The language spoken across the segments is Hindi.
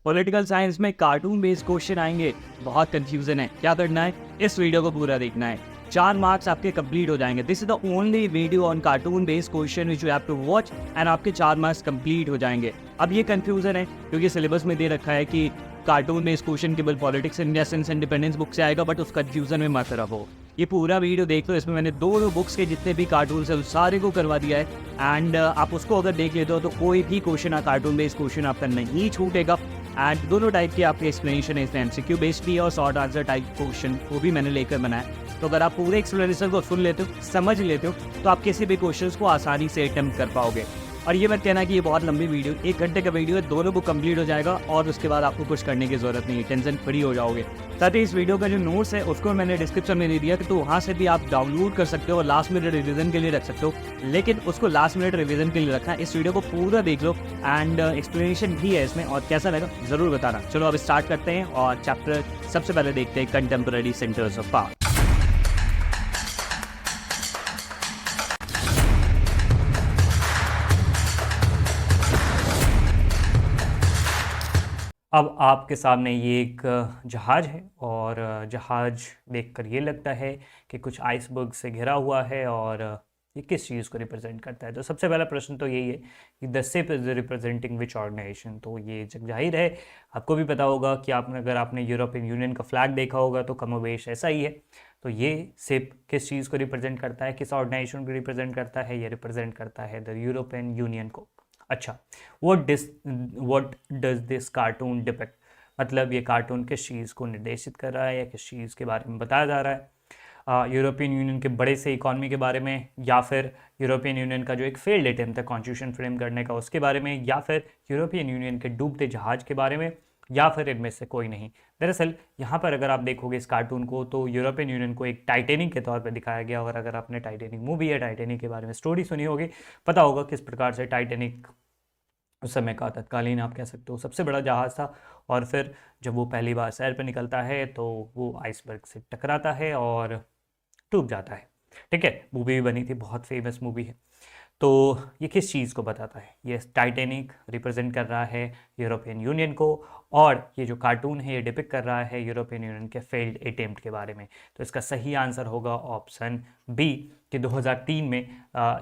पॉलिटिकल साइंस में कार्टून बेस्ड क्वेश्चन आएंगे, बहुत कंफ्यूजन है। क्या करना है, इस वीडियो को पूरा देखना है। 4 मार्क्स आपके कंप्लीट हो जाएंगे। This is the only video on cartoon based question which you have to watch and आपके 4 मार्क्स कंप्लीट हो जाएंगे। अब ये कंफ्यूजन है क्योंकि सिलेबस में दे रखा है कि कार्टून बेस्ड क्वेश्चन केवल politics India since independence book से आएगा, बट उस कंफ्यूजन में मत रहो। ये पूरा वीडियो देख लो, इसमें मैंने दोनों बुक्स के जितने भी कार्टून है उस सारे को करवा दिया है। एंड आप उसको अगर देख लेते हो तो कोई भी क्वेश्चन कार्टून बेस्ड क्वेश्चन आपका नहीं छूटेगा। एंड दोनों टाइप की आपकी एक्सप्लेनेशन है इसमें, एमसीक्यू बेस्ड भी है और शॉर्ट आंसर टाइप क्वेश्चन वो भी मैंने लेकर बनाया। तो अगर आप पूरे एक्सप्लेनेशन को सुन लेते हो, समझ लेते हो, तो आप किसी भी क्वेश्चन को आसानी से अटेम्प्ट कर पाओगे। और ये मत कहना कि ये बहुत लंबी वीडियो, 1 घंटे का वीडियो है, दोनों बुक कंप्लीट हो जाएगा और उसके बाद आपको कुछ करने की जरूरत नहीं है, टेंशन फ्री हो जाओगे। साथ ही इस वीडियो का जो नोट्स है उसको मैंने डिस्क्रिप्शन में दे दिया, तो वहाँ से भी आप डाउनलोड कर सकते हो और लास्ट मिनट रिवीजन के लिए रख सकते हो। लेकिन उसको लास्ट मिनट रिवीजन के लिए रखना, इस वीडियो को पूरा देख लो एंड एक्सप्लेनेशन भी है इसमें, और कैसा लगा जरूर बताना। चलो अब स्टार्ट करते हैं और चैप्टर सबसे पहले देखते हैं कंटेम्पररी सेंटर्स ऑफ पावर। अब आपके सामने ये एक जहाज़ है और जहाज़ देखकर ये लगता है कि कुछ आइसबर्ग से घिरा हुआ है और ये किस चीज़ को रिप्रेजेंट करता है। तो सबसे पहला प्रश्न तो यही है कि the ship is representing which organisation. तो ये जग जाहिर है, आपको भी पता होगा कि अगर आपने यूरोपियन यूनियन का फ्लैग देखा होगा तो कमोवेश ऐसा ही है। तो ये शिप किस चीज़ को रिप्रेजेंट करता है, किस ऑर्गेनाइजेशन को रिप्रेजेंट करता है? ये रिप्रेजेंट करता है द यूरोपियन यूनियन को। अच्छा, what does this cartoon depict? मतलब ये कार्टून किस चीज़ को निर्देशित कर रहा है या किस चीज़ के बारे में बताया जा रहा है? यूरोपियन यूनियन के बड़े से इकॉनमी के बारे में, या फिर यूरोपियन यूनियन का जो एक फेल्ड अटेम्प्ट था कॉन्स्टिट्यूशन फ्रेम करने का उसके बारे में, या फिर यूरोपियन यूनियन के डूबते जहाज के बारे में, या फिर इनमें से कोई नहीं। दरअसल यहाँ पर अगर आप देखोगे इस कार्टून को तो यूरोपियन यूनियन को एक टाइटेनिक के तौर पर दिखाया गया। और अगर आपने टाइटेनिक मूवी या टाइटेनिक के बारे में स्टोरी सुनी होगी, पता होगा किस प्रकार से टाइटेनिक उस समय का तत्कालीन आप कह सकते हो सबसे बड़ा जहाज़ था। और फिर जब वो पहली बार सैर पर निकलता है तो वो आइसबर्ग से टकराता है और डूब जाता है। ठीक है, मूवी भी बनी थी, बहुत फेमस मूवी है। तो ये किस चीज़ को बताता है? ये टाइटैनिक रिप्रेजेंट कर रहा है यूरोपियन यूनियन को, और ये जो कार्टून है ये डिपिक्ट कर रहा है यूरोपियन यूनियन के फेल्ड अटेम्प्ट के बारे में। तो इसका सही आंसर होगा ऑप्शन बी कि 2003 में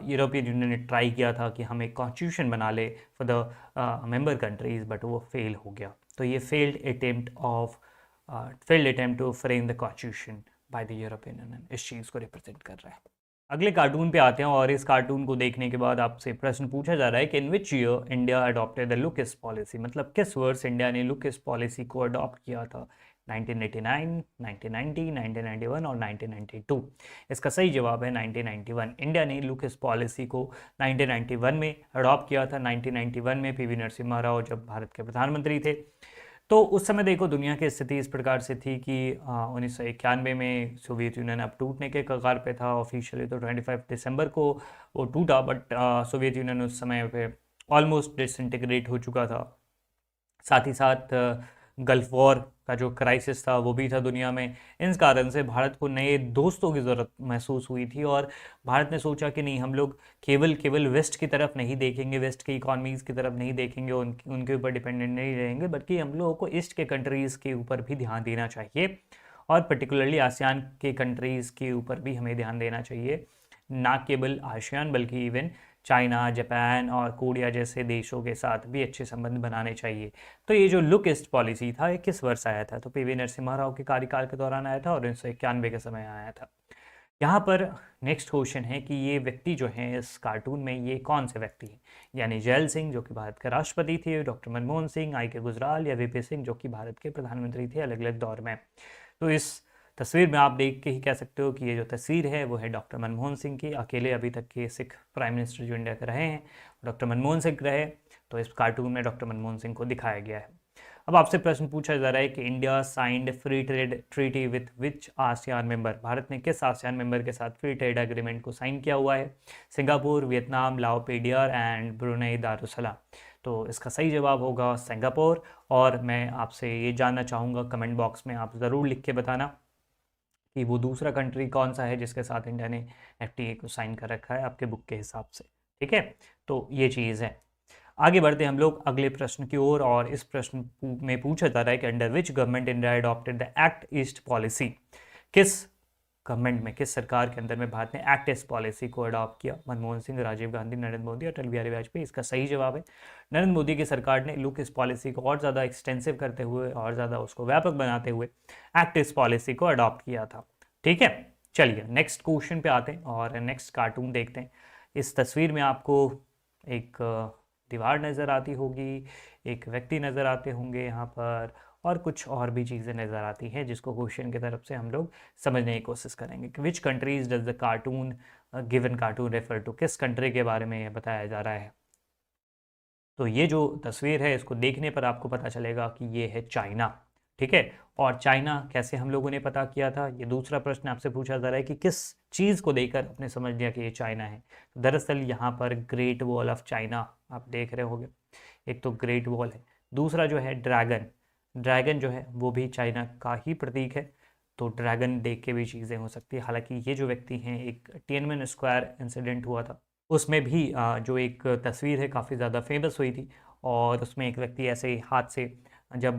यूरोपियन यूनियन ने ट्राई किया था कि हम एक कॉन्स्टिट्यूशन बना ले for the member countries, but वो फेल हो गया। तो ये failed attempt to frame the constitution by the European Union इस चीज़ को रिप्रेजेंट कर रहा है। अगले कार्टून पे आते हैं और इस कार्टून को देखने के बाद आपसे प्रश्न पूछा जा रहा है कि in which year India adopted the look east policy. मतलब किस वर्ष इंडिया ने लुकइस्ट पॉलिसी को अडॉप्ट किया था? 1989, 1990, 1991 और 1992। इसका सही जवाब है 1991। इंडिया ने लुकइस्ट पॉलिसी को 1991 में अडॉप्ट किया था। 1991 में पीवी नरसिम्हा राव जब भारत के प्रधानमंत्री थे, तो उस समय देखो दुनिया की स्थिति इस प्रकार से थी कि 1991 में सोवियत यूनियन अब टूटने के कगार पे था। ऑफिशियली तो 25 दिसंबर को वो टूटा, बट सोवियत यूनियन उस समय पे ऑलमोस्ट डिसइंटीग्रेट हो चुका था। साथ ही साथ गल्फ वॉर का जो क्राइसिस था वो भी था दुनिया में। इन कारण से भारत को नए दोस्तों की ज़रूरत महसूस हुई थी और भारत ने सोचा कि नहीं, हम लोग केवल वेस्ट की तरफ नहीं देखेंगे, वेस्ट की इकॉनमीज़ की तरफ नहीं देखेंगे, उनके ऊपर डिपेंडेंट नहीं रहेंगे, बल्कि हम लोगों को ईस्ट के कंट्रीज़ के ऊपर भी ध्यान देना चाहिए, और पर्टिकुलरली आसियान के कंट्रीज़ के ऊपर भी हमें ध्यान देना चाहिए। ना केवल आसियान बल्कि इवन चाइना, जापान और कोरिया जैसे देशों के साथ भी अच्छे संबंध बनाने चाहिए। तो ये जो लुक ईस्ट पॉलिसी था ये किस वर्ष आया था? तो पीवी नरसिम्हा राव के कार्यकाल के दौरान आया था और 1991 के समय आया था। यहाँ पर नेक्स्ट क्वेश्चन है कि ये व्यक्ति जो हैं इस कार्टून में, ये कौन से व्यक्ति हैं? यानी जैल सिंह जो कि भारत के राष्ट्रपति थे, डॉक्टर मनमोहन सिंह, आई के गुजराल, या वीपी सिंह जो कि भारत के प्रधानमंत्री थे अलग अलग दौर में। तो इस तस्वीर में आप देख के ही कह सकते हो कि ये जो तस्वीर है वो है डॉक्टर मनमोहन सिंह की। अकेले अभी तक के सिख प्राइम मिनिस्टर जो इंडिया के रहे हैं डॉक्टर मनमोहन सिंह रहे, तो इस कार्टून में डॉक्टर मनमोहन सिंह को दिखाया गया है। अब आपसे प्रश्न पूछा जा रहा है कि India signed free trade treaty with which ASEAN member. Bharat ने किस आसियान मेंबर के साथ फ्री ट्रेड एग्रीमेंट को साइन किया हुआ है? सिंगापुर, वियतनाम, लाओ पीडियर एंड ब्रुनेई दारुसलाम। तो इसका सही जवाब होगा सिंगापुर। और मैं आपसे ये जानना चाहूँगा, कमेंट बॉक्स में आप ज़रूर लिख के बताना कि वो दूसरा कंट्री कौन सा है जिसके साथ इंडिया ने एफटीए को साइन कर रखा है आपके बुक के हिसाब से। ठीक है, तो ये चीज़ है। आगे बढ़ते हम लोग अगले प्रश्न की ओर, और इस प्रश्न में पूछा जा रहा है कि under which government India adopted the act east policy. किस गवर्नमेंट में, किस सरकार के अंदर में भारत ने एक्ट ईस्ट पॉलिसी को अडॉप्ट किया? मनमोहन सिंह, राजीव गांधी, नरेंद्र मोदी, अटल बिहारी वाजपेयी। इसका सही जवाब है नरेंद्र मोदी की सरकार ने लुक ईस्ट पॉलिसी को और ज़्यादा एक्सटेंसिव करते हुए और ज़्यादा उसको व्यापक बनाते हुए एक्ट ईस्ट पॉलिसी को अडॉप्ट किया था। ठीक है, चलिए नेक्स्ट क्वेश्चन पे आते हैं और नेक्स्ट कार्टून देखते हैं। इस तस्वीर में आपको एक दीवार नज़र आती होगी, एक व्यक्ति नज़र आते होंगे यहाँ पर, और कुछ और भी चीज़ें नज़र आती हैं जिसको क्वेश्चन की तरफ से हम लोग समझने की कोशिश करेंगे कि which countries does the cartoon given cartoon refer to. किस कंट्री के बारे में ये बताया जा रहा है? तो ये जो तस्वीर है इसको देखने पर आपको पता चलेगा कि ये है चाइना। ठीक है, और चाइना कैसे हम लोगों ने पता किया था, ये दूसरा प्रश्न आपसे पूछा जा रहा है कि किस चीज़ को देखकर आपने समझ लिया कि ये चाइना है। दरअसल यहाँ पर ग्रेट वॉल ऑफ चाइना आप देख रहे होंगे, एक तो ग्रेट वॉल है, दूसरा जो है ड्रैगन, ड्रैगन जो है वो भी चाइना का ही प्रतीक है। तो ड्रैगन देख के भी चीज़ें हो सकती है। हालांकि ये जो व्यक्ति हैं, एक टिएनमेन स्क्वायर इंसिडेंट हुआ था उसमें भी जो एक तस्वीर है काफ़ी ज़्यादा फेमस हुई थी, और उसमें एक व्यक्ति ऐसे हाथ से, जब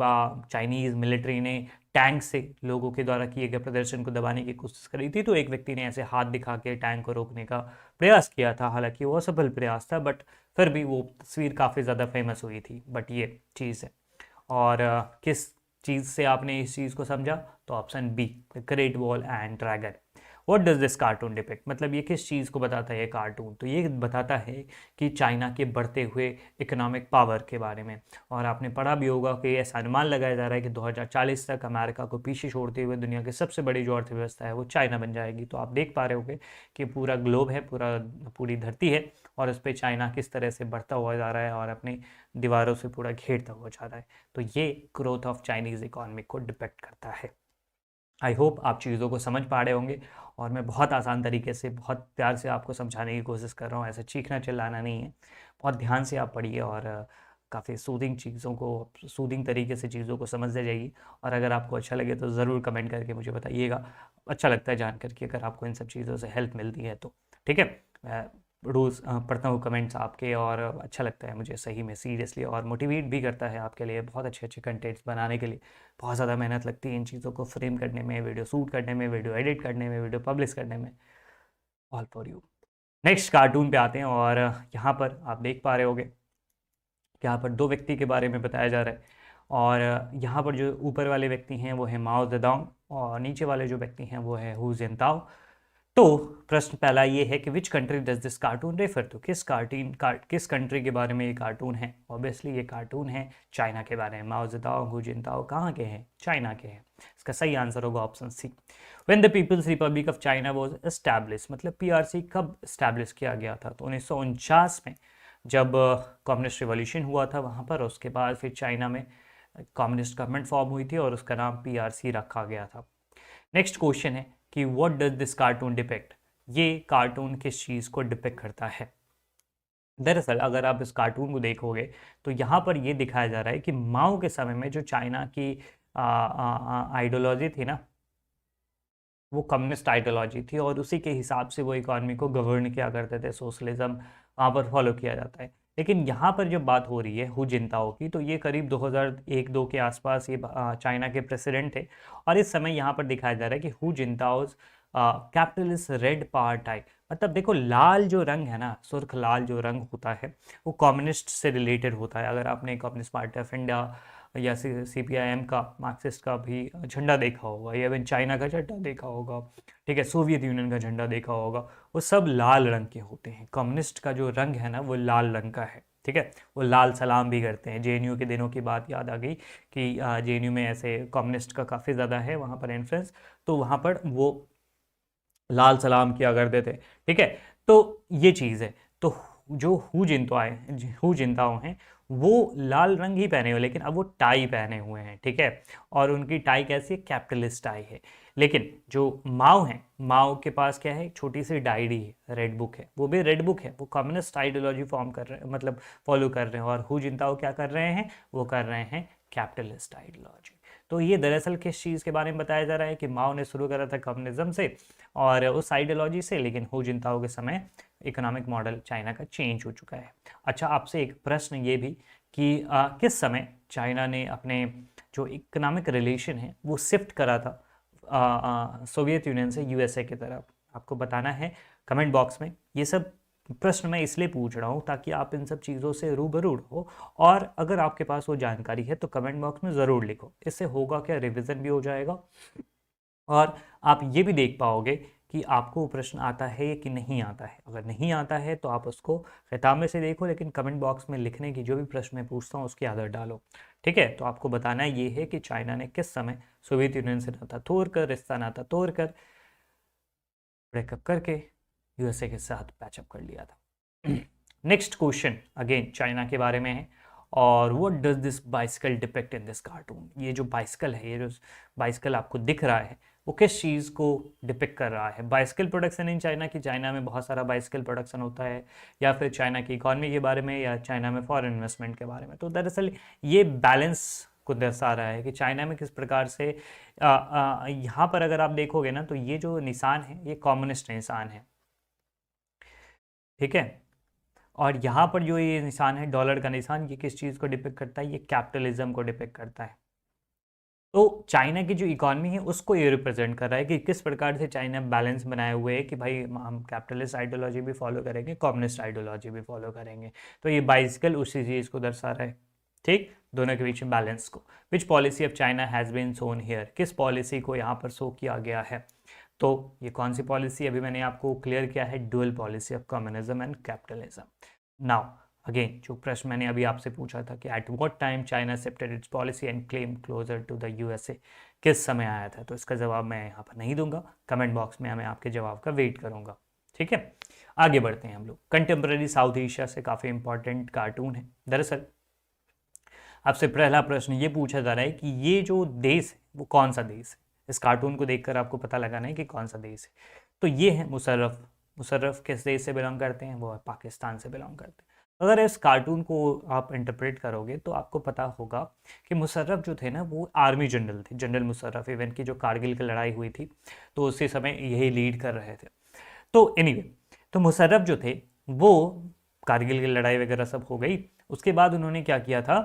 चाइनीज़ मिलिट्री ने टैंक से लोगों के द्वारा किए गए प्रदर्शन को दबाने की कोशिश करी थी, तो एक व्यक्ति ने ऐसे हाथ दिखा के टैंक को रोकने का प्रयास किया था। हालांकि वो असफल प्रयास था, बट फिर भी वो तस्वीर काफ़ी ज़्यादा फेमस हुई थी। बट ये चीज़ है। और किस चीज़ से आपने इस चीज़ को समझा? तो option B, great wall and dragon. What does this cartoon depict, मतलब ये किस चीज़ को बताता है ये कार्टून? तो ये बताता है कि चाइना के बढ़ते हुए इकोनॉमिक पावर के बारे में। और आपने पढ़ा भी होगा कि ऐसा अनुमान लगाया जा रहा है कि 2040 तक अमेरिका को पीछे छोड़ते हुए दुनिया की सबसे बड़ी जो अर्थव्यवस्था है वो चाइना बन जाएगी। तो आप देख पा रहे होंगे कि पूरा ग्लोब है, पूरी धरती है, और उस पर चाइना किस तरह से बढ़ता हुआ जा रहा है और अपनी दीवारों से पूरा घेरता हुआ जा रहा है। तो ये ग्रोथ ऑफ चाइनीज़ इकोनॉमी को डिपेक्ट करता है। आई होप आप चीज़ों को समझ पा रहे होंगे, और मैं बहुत आसान तरीके से, बहुत प्यार से आपको समझाने की कोशिश कर रहा हूँ। ऐसा चीखना चिल्लाना नहीं है, बहुत ध्यान से आप पढ़िए और काफ़ी सूदिंग चीज़ों को, सूदिंग तरीके से चीज़ों को समझते जाइए। और अगर आपको अच्छा लगे तो ज़रूर कमेंट करके मुझे बताइएगा। अच्छा लगता है जानकर कि अगर आपको इन सब चीज़ों से हेल्प मिलती है तो। ठीक है, मैं रोज़ पढ़ता हूँ कमेंट्स आपके, और अच्छा लगता है मुझे सही में, सीरियसली, और मोटिवेट भी करता है आपके लिए बहुत अच्छे अच्छे कंटेंट्स बनाने के लिए। बहुत ज़्यादा मेहनत लगती है इन चीज़ों को फ्रेम करने में, वीडियो शूट करने में, वीडियो एडिट करने में, वीडियो पब्लिश करने में। All for you. Next cartoon पे आते हैं, और यहाँ पर आप देख पा रहे होंगे कि यहाँ पर दो व्यक्ति के बारे में बताया जा रहा है। और यहाँ पर जो ऊपर वाले व्यक्ति हैं वो है माओ जेडोंग, और नीचे वाले जो व्यक्ति हैं वो है हु जिनताओ। तो प्रश्न पहला ये है कि which country does this cartoon refer to. किस कंट्री के बारे में ये कार्टून है? ऑब्वियसली ये कार्टून है चाइना के बारे में। माओ जेडोंग, हु जिनताओ कहाँ के हैं? चाइना के हैं। इसका सही आंसर होगा option C. When the People's Republic of China was establish, मतलब पीआरसी कब एस्टैब्लिश किया गया था? तो 1949 में, जब कम्युनिस्ट रिवॉल्यूशन हुआ था वहाँ पर। उसके बाद फिर चाइना में कम्युनिस्ट गवर्नमेंट फॉर्म हुई थी और उसका नाम पीआरसी रखा गया था। नेक्स्ट क्वेश्चन है कि what does this cartoon depict. ये कार्टून किस चीज़ को डिपिक्ट करता है? दरअसल अगर आप इस कार्टून को देखोगे तो यहाँ पर ये दिखाया जा रहा है कि माओ के समय में जो चाइना की आइडियोलॉजी थी ना, वो कम्युनिस्ट आइडियोलॉजी थी, और उसी के हिसाब से वो इकॉनमी को गवर्न किया करते थे। सोशलिज्म वहाँ पर फॉलो किया जाता है। लेकिन यहाँ पर जब बात हो रही है हु जिनताओ की, तो ये करीब 2001-2 के आसपास ये चाइना के प्रेसिडेंट थे। और इस समय यहाँ पर दिखाया जा रहा है कि Hu Jintao's capitalist red power type, मतलब देखो लाल जो रंग है ना, सुर्ख लाल जो रंग होता है वो कम्युनिस्ट से रिलेटेड होता है। अगर आपने कम्युनिस्ट पार्टी ऑफ इंडिया या CPIM का, मार्क्सिस्ट का भी झंडा देखा होगा, या इवन चाइना का झंडा देखा होगा, ठीक है, सोवियत यूनियन का झंडा देखा होगा, वो सब लाल रंग के होते हैं। कम्युनिस्ट का जो रंग है ना वो लाल रंग का है। ठीक है, वो लाल सलाम भी करते हैं। JNU के दिनों की बात याद आ गई कि JNU में ऐसे कम्युनिस्ट का काफ़ी ज़्यादा है वहाँ पर इन्फ्लुएंस, तो वहाँ पर वो लाल सलाम किया करते थे। ठीक है, तो ये चीज़ है। तो जो हु जिनताओ हैं वो लाल रंग ही पहने हुए, लेकिन अब वो टाई पहने हुए हैं। ठीक है, और उनकी टाई कैसी है? कैपिटलिस्ट टाई है। लेकिन जो माओ हैं, माओ के पास क्या है? छोटी सी डायरी है, रेड बुक है, वो भी रेड बुक है। वो कम्युनिस्ट आइडियोलॉजी फॉर्म कर रहे हैं, मतलब फॉलो कर रहे हैं। और हु जिनताओ क्या कर रहे हैं? वो कर रहे हैं कैपिटलिस्ट आइडियोलॉजी। तो ये दरअसल किस चीज़ के बारे में बताया जा रहा है कि माओ ने शुरू करा था कम्युनिज्म से और उस आइडियोलॉजी से, लेकिन हू जिनताओ के समय इकोनॉमिक मॉडल चाइना का चेंज हो चुका है। अच्छा, आपसे एक प्रश्न ये भी कि किस समय चाइना ने अपने जो इकोनॉमिक रिलेशन है वो शिफ्ट करा था सोवियत यूनियन से यूएसए की तरफ? आपको बताना है कमेंट बॉक्स में। ये सब प्रश्न मैं इसलिए पूछ रहा हूँ ताकि आप इन सब चीज़ों से रूबरू हो, और अगर आपके पास वो जानकारी है तो कमेंट बॉक्स में ज़रूर लिखो। इससे होगा क्या, रिवीजन भी हो जाएगा और आप ये भी देख पाओगे कि आपको वो प्रश्न आता है कि नहीं आता है। अगर नहीं आता है तो आप उसको खिताब में से देखो, लेकिन कमेंट बॉक्स में लिखने की जो भी प्रश्न मैं पूछता हूँ उसकी आदत डालो। ठीक है, तो आपको बताना ये है कि चाइना ने किस समय सोवियत यूनियन से नाता तोड़कर, रिश्ता नाता तोड़कर, ब्रेकअप करके यूएसए के साथ पैचअप कर लिया था। नेक्स्ट क्वेश्चन अगेन चाइना के बारे में है, और what does this bicycle depict in this cartoon? ये जो बाइसिकल है, ये जो बाइसिकल आपको दिख रहा है वो किस चीज़ को डिपिक्ट कर रहा है? बाइसिकल प्रोडक्शन इन चाइना, की चाइना में बहुत सारा बाइसिकल प्रोडक्शन होता है, या फिर चाइना की इकॉनमी के बारे में, या चाइना में फॉरेन इन्वेस्टमेंट के बारे में? तो दरअसल ये बैलेंस को दर्शा रहा है कि चाइना में किस प्रकार से यहाँ पर अगर आप देखोगे ना तो ये जो निशान है ये कम्युनिस्ट निशान है, ठीक है। और यहाँ पर जो ये निशान है डॉलर का निशान, ये किस चीज़ को डिपिक्ट करता है? ये कैपिटलिज्म को डिपिक्ट करता है। तो चाइना की जो इकॉनमी है उसको ये रिप्रेजेंट कर रहा है कि किस प्रकार से चाइना बैलेंस बनाए हुए है कि भाई हम कैपिटलिस्ट आइडियोलॉजी भी फॉलो करेंगे, कम्युनिस्ट आइडियोलॉजी भी फॉलो करेंगे। तो ये बाइसिकल उसी चीज़ को दर्शा रहा है, ठीक, दोनों के बीच में बैलेंस को। Which policy of China has been shown here? किस पॉलिसी को यहाँ पर शो किया गया है? तो ये कौन सी पॉलिसी? अभी मैंने आपको क्लियर किया है, dual policy of communism and capitalism. Now again जो प्रश्न मैंने अभी आपसे पूछा था कि at what time China shifted its policy and claim closer to the USA, किस समय आया था? तो इसका जवाब मैं यहाँ पर नहीं दूंगा, कमेंट बॉक्स में मैं आपके जवाब का वेट करूंगा, ठीक है। आगे बढ़ते हैं हम लोग। कंटेम्प्रेरी साउथ एशिया से काफ़ी इंपॉर्टेंट कार्टून है। दरअसल आपसे पहला प्रश्न ये पूछा जा रहा है कि ये जो देश है वो कौन सा देश है? इस कार्टून को देखकर आपको पता लगाना है कि कौन सा देश है। तो ये है मुशर्रफ। मुशर्रफ किस देश से बिलोंग करते हैं? वो पाकिस्तान से बिलोंग करते हैं। अगर इस कार्टून को आप इंटरप्रेट करोगे तो आपको पता होगा कि मुशर्रफ जो थे ना वो आर्मी जनरल थे, जनरल मुशर्रफ। इवन की जो कारगिल की लड़ाई हुई थी तो उसी समय यही लीड कर रहे थे। तो एनीवे, तो मुशर्रफ जो थे वो कारगिल की लड़ाई वगैरह सब हो गई, उसके बाद उन्होंने क्या किया था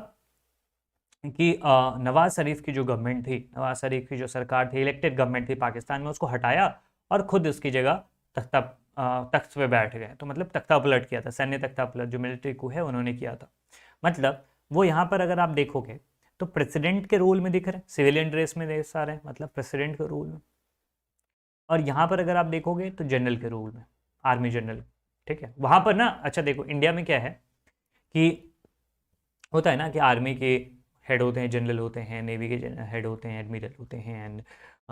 कि नवाज शरीफ की जो गवर्नमेंट थी, नवाज शरीफ की जो सरकार थी, इलेक्टेड गवर्नमेंट थी पाकिस्तान में, उसको हटाया और खुद उसकी जगह तख्त पे बैठ गए। तो मतलब तख्ता पलट किया था, सैन्य तख्ता पलट जो मिलिट्री coup है उन्होंने किया था। मतलब वो यहाँ पर अगर आप देखोगे तो प्रेसिडेंट के रोल में दिख रहे हैं, सिविलियन ड्रेस में देख रहे हैं, मतलब प्रेसिडेंट के रोल में। और यहाँ पर अगर आप देखोगे तो जनरल के रोल में, आर्मी जनरल, ठीक है। वहाँ पर ना, अच्छा देखो इंडिया में क्या है कि होता है ना कि आर्मी के हेड होते हैं, जनरल होते हैं, नेवी के हेड होते हैं, एडमिरल होते हैं, एंड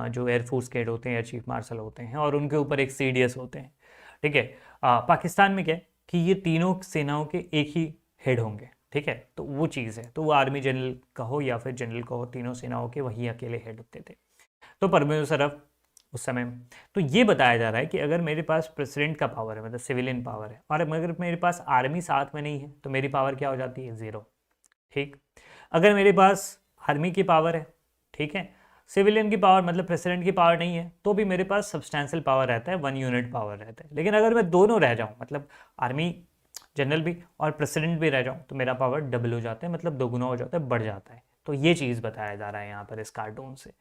जो एयरफोर्स के हेड होते हैं या चीफ मार्शल होते हैं, और उनके ऊपर एक सीडीएस होते हैं, ठीक है। पाकिस्तान में क्या है कि ये तीनों सेनाओं के एक ही हेड होंगे, ठीक है। तो वो चीज़ है, तो वो आर्मी जनरल कहो या फिर जनरल कहो, तीनों सेनाओं के वही अकेले हेड होते थे। तो परवेज मुशर्रफ उस समय में, तो ये बताया जा रहा है कि अगर मेरे पास प्रेसिडेंट का पावर है, मतलब सिविलियन पावर है, और अगर मेरे पास आर्मी साथ में नहीं है तो मेरी पावर क्या हो जाती है? ज़ीरो, ठीक। अगर मेरे पास आर्मी की पावर है, ठीक है, सिविलियन की पावर मतलब प्रेसिडेंट की पावर नहीं है, तो भी मेरे पास सब्सटेंशियल पावर रहता है, 1 यूनिट पावर रहता है। लेकिन अगर मैं दोनों रह जाऊं, मतलब आर्मी जनरल भी और प्रेसिडेंट भी रह जाऊं, तो मेरा पावर डबल हो जाता है, मतलब दोगुना हो जाता है, बढ़ जाता है। तो ये चीज़ बताया जा रहा है यहाँ पर इस कार्टून से।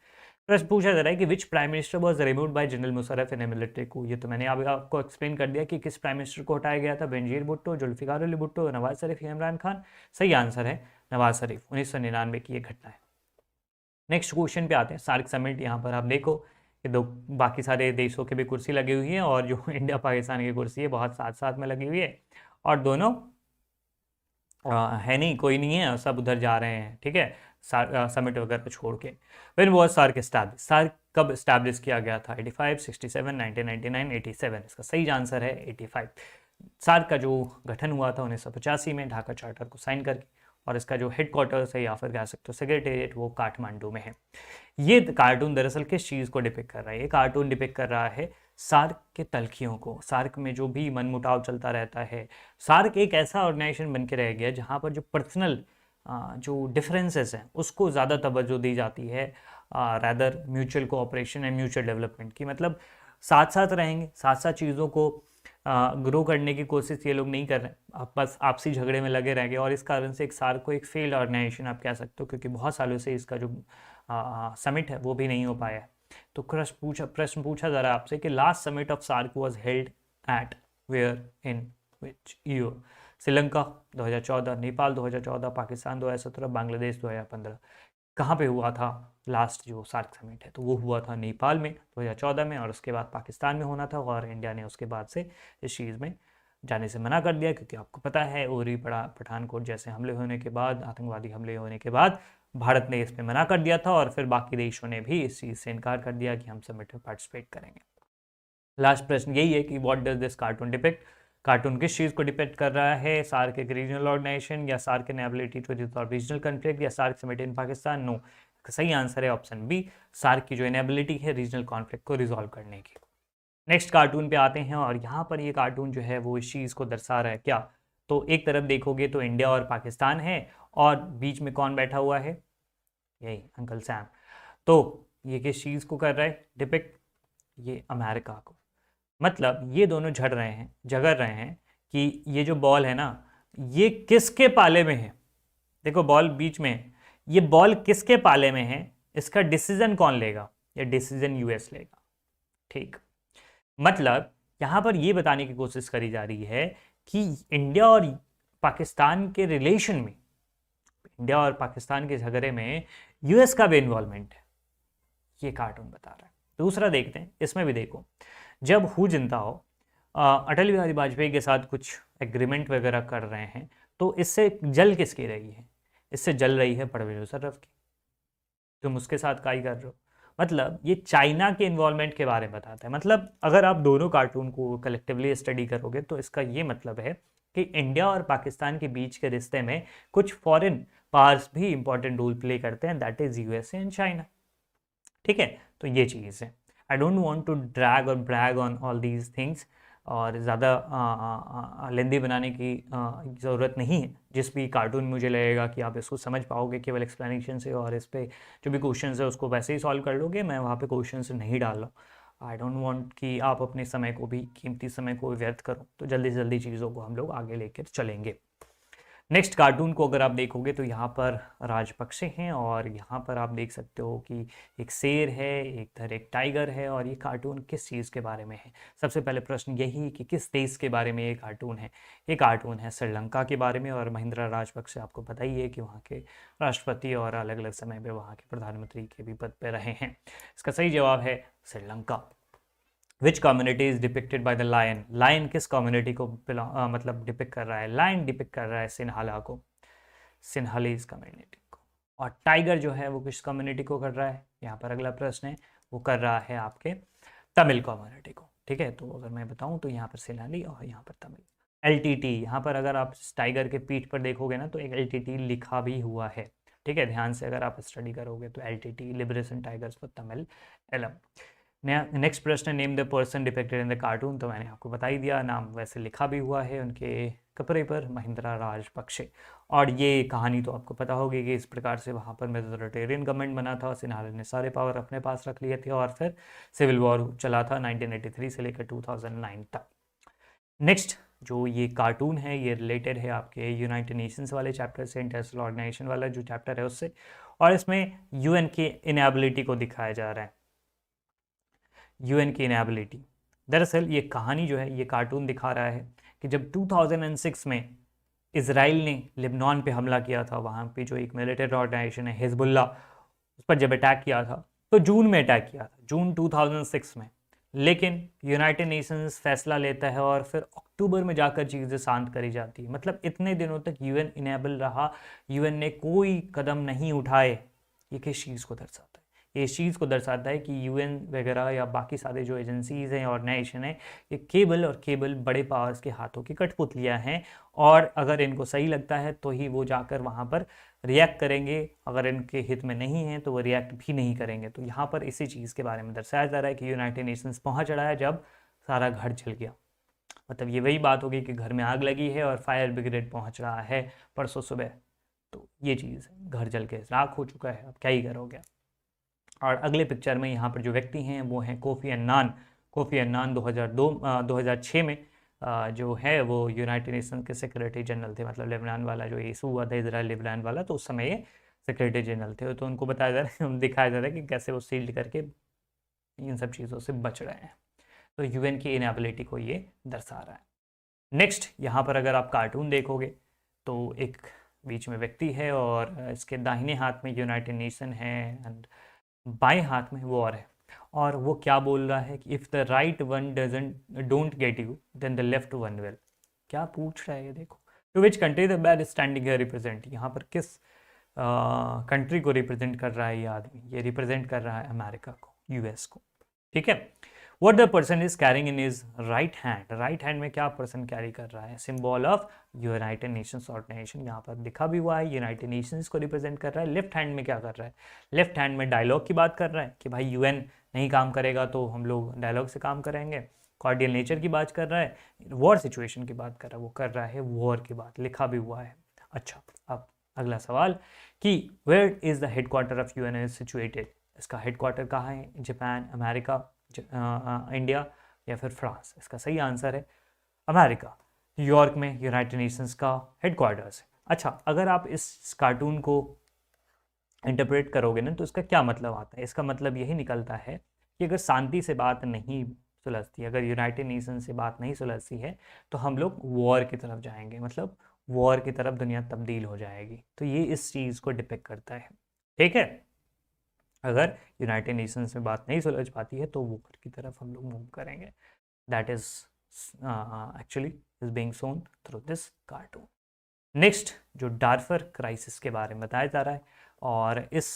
प्रश्न पूछा जा रहा है कि which prime minister was removed by general Musharraf in a military coup? ये तो मैंने अभी आपको एक्सप्लेन कर दिया कि किस प्राइम मिनिस्टर को हटाया गया था। बेनजीर भुट्टो, जुल्फिकार अली भुट्टो, नवाज शरीफ या इमरान खान? सही आंसर है नवाज शरीफ। 1999 की ये घटना है। नेक्स्ट क्वेश्चन पे आते हैं। सार्क समिट, यहाँ पर आप देखो कि दो बाकी सारे देशों की भी कुर्सी लगी हुई है, और जो इंडिया पाकिस्तान की कुर्सी है बहुत साथ साथ में लगी हुई है, और दोनों है नहीं, कोई नहीं है, सब उधर जा रहे हैं, ठीक है, समिट वगैरह छोड़ के। When was SAARC establish? SAARC कब एस्टैब्लिश किया गया था? 85, 67, 1999, 87? इसका सही आंसर है 85। सार्क का जो गठन हुआ था 1985 में ढाका चार्टर को साइन करके, और इसका जो हेडक्वार्टर्स है या फिर कह सकते हो सेक्रेटेरिएट, वो काठमांडू में है। ये कार्टून दरअसल किस चीज़ को डिपिक्ट कर रहा है? ये कार्टून डिपिक्ट कर रहा है सार्क के तलखियों को, सार्क में जो भी मनमुटाव चलता रहता है। सार्क एक ऐसा ऑर्गेनाइजेशन बन के रह गया जहाँ पर जो पर्सनल जो डिफरेंसेस हैं उसको ज़्यादा तवज्जो दी जाती है rather mutual cooperation and mutual development की। मतलब साथ साथ रहेंगे, साथ साथ चीज़ों को ग्रो करने की कोशिश ये लोग नहीं कर रहे हैं, आप बस आपसी झगड़े में लगे रहेंगे। और इस कारण से एक सार्क को एक फेल्ड ऑर्गेनाइजेशन आप कह सकते हो, क्योंकि बहुत सालों से इसका जो समिट है वो भी नहीं हो पाया है। तो प्रश्न पूछा जा रहा है आपसे कि last summit of SAARC was held at where in which year? Sri Lanka 2014, Nepal 2014, Pakistan 2017, Bangladesh 2015। कहाँ पे हुआ था लास्ट जो सार्क समिट है? तो वो हुआ था नेपाल में 2014 में, और उसके बाद पाकिस्तान में होना था, और इंडिया ने उसके बाद से इस चीज़ में जाने से मना कर दिया, क्योंकि आपको पता है उरी पठानकोट जैसे हमले होने के बाद, आतंकवादी हमले होने के बाद भारत ने इस पर मना कर दिया था, और फिर बाकी देशों ने भी इस चीज़ से इनकार कर दिया कि हम समिट में पार्टिसिपेट करेंगे। लास्ट प्रश्न यही है कि what does this cartoon depict? Cartoon किस चीज़ को डिपेक्ट कर रहा है? सार्क एक रीजनल ऑर्गेनाइजेशन, या SAARC an ability to resolve regional conflict, या SAARC summit in Pakistan? No, सही आंसर है ऑप्शन बी, सार्क की जो इनेबिलिटी है रीजनल कॉन्फ्लिक्ट को रिजॉल्व करने की। नेक्स्ट कार्टून पे आते हैं, और यहाँ पर ये कार्टून जो है वो इस चीज़ को दर्शा रहा है क्या? तो एक तरफ देखोगे तो इंडिया और पाकिस्तान है, और बीच में कौन बैठा हुआ है? यही अंकल सैम। तो ये किस चीज़ को कर रहा है डिपिक्ट? ये अमेरिका को। मतलब ये दोनों झगड़ रहे हैं कि ये जो बॉल है ना, ये किसके पाले में है। देखो बॉल बीच में है, ये बॉल किसके पाले में है, इसका डिसीजन कौन लेगा? ये डिसीजन यूएस लेगा। ठीक, मतलब यहां पर ये बताने की कोशिश करी जा रही है कि इंडिया और पाकिस्तान के रिलेशन में, इंडिया और पाकिस्तान के झगड़े में यूएस का भी इन्वॉल्वमेंट है, ये कार्टून बता रहा है। दूसरा देखते हैं, इसमें भी देखो, जब हु जिंताओ अटल बिहारी वाजपेयी के साथ कुछ एग्रीमेंट वगैरह कर रहे हैं, तो इससे जल किसकी रही है? इससे जल रही है परवेज मुशर्रफ की। तुम उसके साथ काई कर रहे हो? मतलब ये चाइना के इन्वॉल्वमेंट के बारे में बताता है। मतलब अगर आप दोनों कार्टून को कलेक्टिवली स्टडी करोगे तो इसका ये मतलब है कि इंडिया और पाकिस्तान के बीच के रिश्ते में कुछ फॉरेन पावर्स भी इंपॉर्टेंट रोल प्ले करते हैं, that is USA and China. ठीक है, तो ये चीज़ है। I don't want to drag और brag on all these things, और ज़्यादा लेंदी बनाने की ज़रूरत नहीं है। जिस भी कार्टून मुझे लगेगा कि आप इसको समझ पाओगे केवल एक्सप्लेनेशन से, और इस पे जो भी क्वेश्चन है उसको वैसे ही सॉल्व कर लोगे, मैं वहाँ पे क्वेश्चन नहीं डाल रहा हूँ। आई डोंट वांट कि आप अपने समय को भी, कीमती समय को भी व्यर्थ करो। तो जल्दी से जल्दी चीज़ों को हम लोग आगे लेकर चलेंगे। नेक्स्ट कार्टून को अगर आप देखोगे तो यहाँ पर राजपक्षे हैं, और यहाँ पर आप देख सकते हो कि एक शेर है, एक टाइगर है, और ये कार्टून किस चीज़ के बारे में है? सबसे पहले प्रश्न यही कि किस देश के बारे में ये कार्टून है? ये कार्टून है श्रीलंका के बारे में, और महिंद्रा राजपक्षे आपको पता ही है कि वहाँ के राष्ट्रपति और अलग अलग समय पर वहाँ के प्रधानमंत्री के भी पद पर रहे हैं। इसका सही जवाब है Sri Lanka. Which community is depicted by the lion? Lion किस कम्युनिटी को मतलब डिपिक्ट कर रहा है? लायन डिपिक्ट कर रहा है सिन्हाला को, सिन्हालीज कम्युनिटी को। और टाइगर जो है वो किस कम्युनिटी को कर रहा है? यहाँ पर अगला प्रश्न है, वो कर रहा है आपके तमिल कम्युनिटी को। ठीक है, तो अगर मैं बताऊँ तो यहाँ पर सिन्हाली और यहाँ पर तमिल। LTT, यहाँ पर अगर आप टाइगर के पीठ पर देखोगे ना तो एक LTT लिखा भी हुआ है। ठीक है, ध्यान से अगर आप स्टडी करोगे तो LTT liberation tigers for Tamil Eelam. Next प्रश्न, name the person depicted in the cartoon. तो मैंने आपको बता ही दिया, नाम वैसे लिखा भी हुआ है उनके कपड़े पर, महिंद्रा राजपक्षे। और ये कहानी तो आपको पता होगी कि इस प्रकार से वहाँ पर मेजोरिटेरियन गवर्नमेंट बना था, सिन्हाले ने सारे पावर अपने पास रख लिए थे, और फिर सिविल वॉर चला था 1983 से लेकर 2009 तक। नेक्स्ट जो ये कार्टून है ये रिलेटेड है आपके यूनाइटेड नेशंस वाले चैप्टर से, इंटरनेशनल ऑर्गेनाइजेशन वाला जो चैप्टर है उससे, और इसमें यूएन की इनएबिलिटी को दिखाया जा रहा है, यूएन की इनएबिलिटी। दरअसल ये कहानी जो है, ये कार्टून दिखा रहा है कि जब 2006 में इसराइल ने लेबनान पे हमला किया था, वहाँ पे जो एक मिलिटेरी ऑर्गेनाइजेशन है हिजबुल्लाह, उस पर जब अटैक किया था तो जून में अटैक किया था, जून 2006 में। लेकिन यूनाइटेड नेशंस फैसला लेता है और फिर अक्टूबर में जाकर चीज़ें शांत करी जाती है। मतलब इतने दिनों तक यूएन इनेबल रहा, यूएन ने कोई कदम नहीं उठाए। ये किस चीज़ को दर्शाता है? ये इस चीज़ को दर्शाता है कि यूएन वगैरह या बाकी सारे जो एजेंसीज़ हैं, ऑर्गेनाइजेशन है, ये केवल बड़े पावर्स के हाथों की कठपुतलियाँ हैं, और अगर इनको सही लगता है तो ही वो जाकर वहाँ पर रिएक्ट करेंगे, अगर इनके हित में नहीं है तो वो रिएक्ट भी नहीं करेंगे। तो यहाँ पर इसी चीज़ के बारे में दर्शाया जा रहा है कि यूनाइटेड नेशंस पहुँच रहा है जब सारा घर जल गया। मतलब ये वही बात होगी कि घर में आग लगी है और फायर ब्रिगेड पहुँच रहा है परसों सुबह। तो ये चीज़ है, घर जल के राख हो चुका है, अब क्या ही करोगे। और अगले पिक्चर में यहाँ पर जो व्यक्ति हैं वो हैं कोफी अन्नान। कोफी अन्नान 2006 में जो है वो यूनाइटेड नेशन के सेक्रेटरी जनरल थे, मतलब लेबनान वाला जो इशू हुआ था इजराइल लेबनान वाला, तो उस समय ये सेक्रेटरी जनरल थे। तो उनको बताया जा रहा है, दिखाया जा रहा है कि कैसे वो सील्ड करके इन सब चीज़ों से बच रहे हैं। तो यूएन की इनएबिलिटी को ये दर्शा रहा है। नेक्स्ट यहाँ पर अगर आप कार्टून देखोगे तो एक बीच में व्यक्ति है और इसके दाहिने हाथ में यूनाइटेड नेशन है एंड बाएं हाथ में वॉर है। और वो क्या बोल रहा है कि if the right one don't get you then the left one will. क्या पूछ रहा है ये देखो। To which country the bad standing है रिप्रेजेंट। यहाँ पर किस कंट्री को रिप्रेजेंट कर रहा है ये आदमी। ये रिप्रेजेंट कर रहा है अमेरिका को, यूएस को। ठीक है। What the person is carrying in is right hand. Right hand में क्या पर्सन कैरी कर रहा है, symbol of United Nations organisation. यहाँ पर लिखा भी हुआ है यूनाइटेड नेशंस को रिप्रेजेंट कर रहा है। लेफ्ट हैंड में क्या कर रहा है, लेफ्ट हैंड में डायलॉग की बात कर रहा है कि भाई यूएन नहीं काम करेगा तो हम लोग डायलॉग से काम करेंगे। कॉर्डियल नेचर की बात कर रहा है, वॉर सिचुएशन की बात कर रहा है, वो कर रहा है वॉर की बात, लिखा भी हुआ है। अच्छा, अब अगला सवाल कि where is the headquarter of UN is situated. इसका हेडक्वार्टर कहाँ है, जापान, अमेरिका, इंडिया या फिर फ्रांस। इसका सही आंसर है अमेरिका। न्यूयॉर्क में यूनाइटेड नेशंस का हेडक्वार्टर्स है। अच्छा, अगर आप इस कार्टून को इंटरप्रेट करोगे ना तो इसका क्या मतलब आता है। इसका मतलब यही निकलता है कि अगर शांति से बात नहीं सुलझती, अगर यूनाइटेड नेशन से बात नहीं सुलझती है तो हम लोग वॉर की तरफ जाएंगे, मतलब वॉर की तरफ दुनिया तब्दील हो जाएगी। तो ये इस चीज़ को डिपिक्ट करता है। ठीक है, अगर यूनाइटेड नेशंस में बात नहीं सुलझ पाती है तो वॉर की तरफ हम लोग मूव करेंगे। That is actually is being shown through this cartoon. Next जो डार्फर क्राइसिस के बारे में बताया जा रहा है, और इस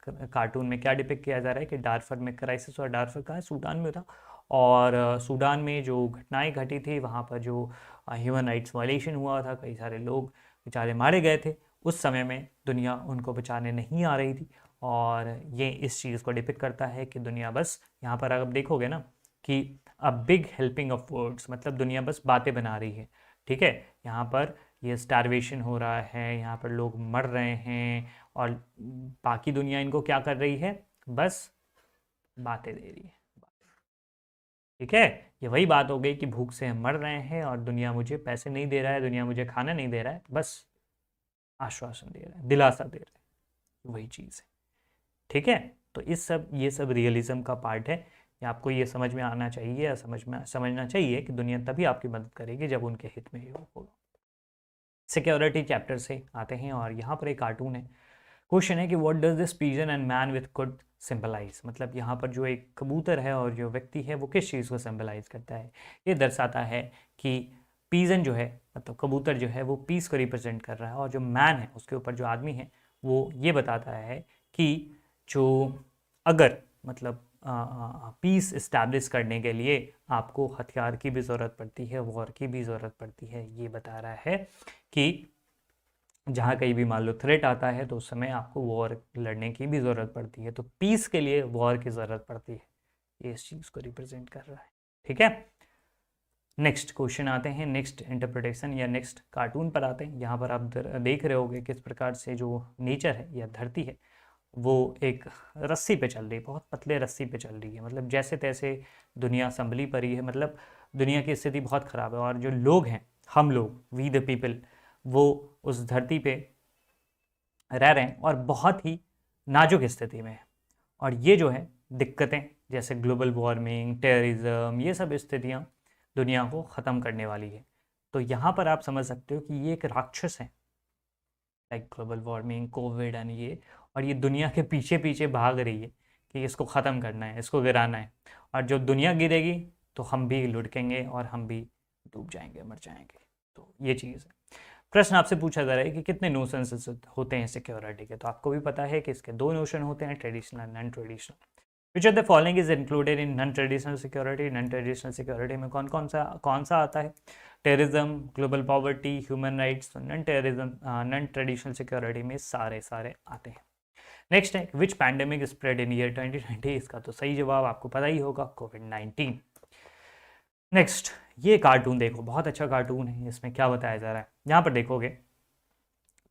कार्टून में क्या डिपिक्ट किया जा रहा है कि डार्फर में क्राइसिस, और डार्फर कहाँ है, सूडान में था। और सूडान में जो घटनाएं घटी थी वहाँ पर जो ह्यूमन राइट्स वायलेशन हुआ था, कई सारे लोग बेचारे मारे गए थे। उस समय में दुनिया उनको बचाने नहीं आ रही थी, और ये इस चीज़ को डिपिक्ट करता है कि दुनिया बस, यहाँ पर आप देखोगे ना कि a big helping of words, मतलब दुनिया बस बातें बना रही है। ठीक है, यहाँ पर ये स्टारवेशन हो रहा है, यहाँ पर लोग मर रहे हैं, और बाकी दुनिया इनको क्या कर रही है, बस बातें दे रही है। ठीक है, ये वही बात हो गई कि भूख से हम मर रहे हैं और दुनिया मुझे पैसे नहीं दे रहा है, दुनिया मुझे खाना नहीं दे रहा है, बस आश्वासन दे रहा है, दिलासा दे रहा है, वही चीज़ है। ठीक है, तो ये सब रियलिज्म का पार्ट है। ये आपको ये समझ में आना चाहिए, या समझना चाहिए कि दुनिया तभी आपकी मदद करेगी जब उनके हित में ही होगा। सिक्योरिटी चैप्टर से आते हैं, और यहाँ पर एक कार्टून है। क्वेश्चन है कि what does this pigeon and man with could symbolise. मतलब यहाँ पर जो एक कबूतर है और जो व्यक्ति है वो किस चीज़ को सिंबलाइज करता है। ये दर्शाता है कि पिजन जो है, मतलब कबूतर जो है, वो पीस को रिप्रेजेंट कर रहा है, और जो मैन है, उसके ऊपर जो आदमी है, वो ये बताता है कि जो अगर मतलब पीस इस्टेब्लिश करने के लिए आपको हथियार की भी ज़रूरत पड़ती है, वॉर की भी ज़रूरत पड़ती है। ये बता रहा है कि जहाँ कहीं भी मान लो थ्रेट आता है तो उस समय आपको वॉर लड़ने की भी ज़रूरत पड़ती है, तो पीस के लिए वॉर की ज़रूरत पड़ती है। ये इस चीज़ को रिप्रेजेंट कर रहा है। ठीक है, नेक्स्ट क्वेश्चन आते हैं, नेक्स्ट इंटरप्रिटेशन या नेक्स्ट कार्टून पर आते हैं। यहाँ पर आप देख रहे होगे किस प्रकार से जो नेचर है या धरती है वो एक रस्सी पे चल रही है, बहुत पतले रस्सी पे चल रही है। मतलब जैसे तैसे दुनिया संभली पड़ी है, मतलब दुनिया की स्थिति बहुत ख़राब है, और जो लोग हैं, हम लोग, वी द पीपल, वो उस धरती पे रह रहे हैं और बहुत ही नाजुक स्थिति में है। और ये जो है दिक्कतें, जैसे ग्लोबल वार्मिंग, टेररिज्म, ये सब स्थितियाँ दुनिया को ख़त्म करने वाली है। तो यहाँ पर आप समझ सकते हो कि ये एक राक्षस है, like global warming, Covid and ये, और ये दुनिया के पीछे पीछे भाग रही है कि इसको ख़त्म करना है, इसको गिराना है। और जब दुनिया गिरेगी तो हम भी लुढ़केंगे और हम भी डूब जाएंगे, मर जाएंगे। तो ये चीज़ है। प्रश्न आपसे पूछा जा रहा है कि कितने नोशंस होते हैं सिक्योरिटी के। तो आपको भी पता है कि इसके दो नोशन होते हैं, traditional, non traditional. Which of the following is included in non traditional security. Non traditional security में कौन सा आता है, terrorism, global poverty, human rights. Non traditional security में सारे आते हैं। नेक्स्ट है विच पैंडेमिक स्प्रेड इन ईयर 2020। इसका तो सही जवाब आपको पता ही होगा, कोविड-19। नेक्स्ट, ये कार्टून देखो, बहुत अच्छा कार्टून है। इसमें क्या बताया जा रहा है, यहाँ पर देखोगे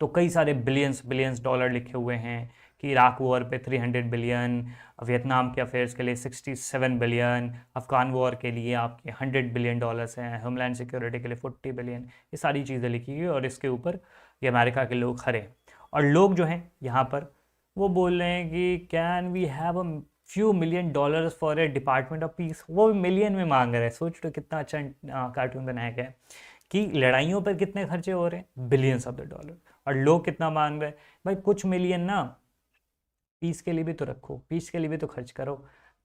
तो कई सारे बिलियंस डॉलर लिखे हुए हैं कि इराक वॉर पे 300 बिलियन, वियतनाम के अफेयर्स के लिए 67 बिलियन, अफगान वॉर के लिए आपके 100 बिलियन डॉलर्स हैं, होमलैंड सिक्योरिटी के लिए 40 बिलियन, ये सारी चीज़ें लिखी हुई और इसके ऊपर ये अमेरिका के लोग खड़े हैं। और लोग जो हैं यहाँ पर वो बोल रहे हैं कि can we have a few million dollars for a department of peace. वो भी मिलियन में मांग रहे हैं। सोच लो कितना अच्छा कार्टून बनाया गया है कि लड़ाइयों पर कितने खर्चे हो रहे हैं, बिलियंस ऑफ द डॉलर, और लोग कितना मांग रहे हैं, भाई कुछ मिलियन ना पीस के लिए भी तो रखो, पीस के लिए भी तो खर्च करो।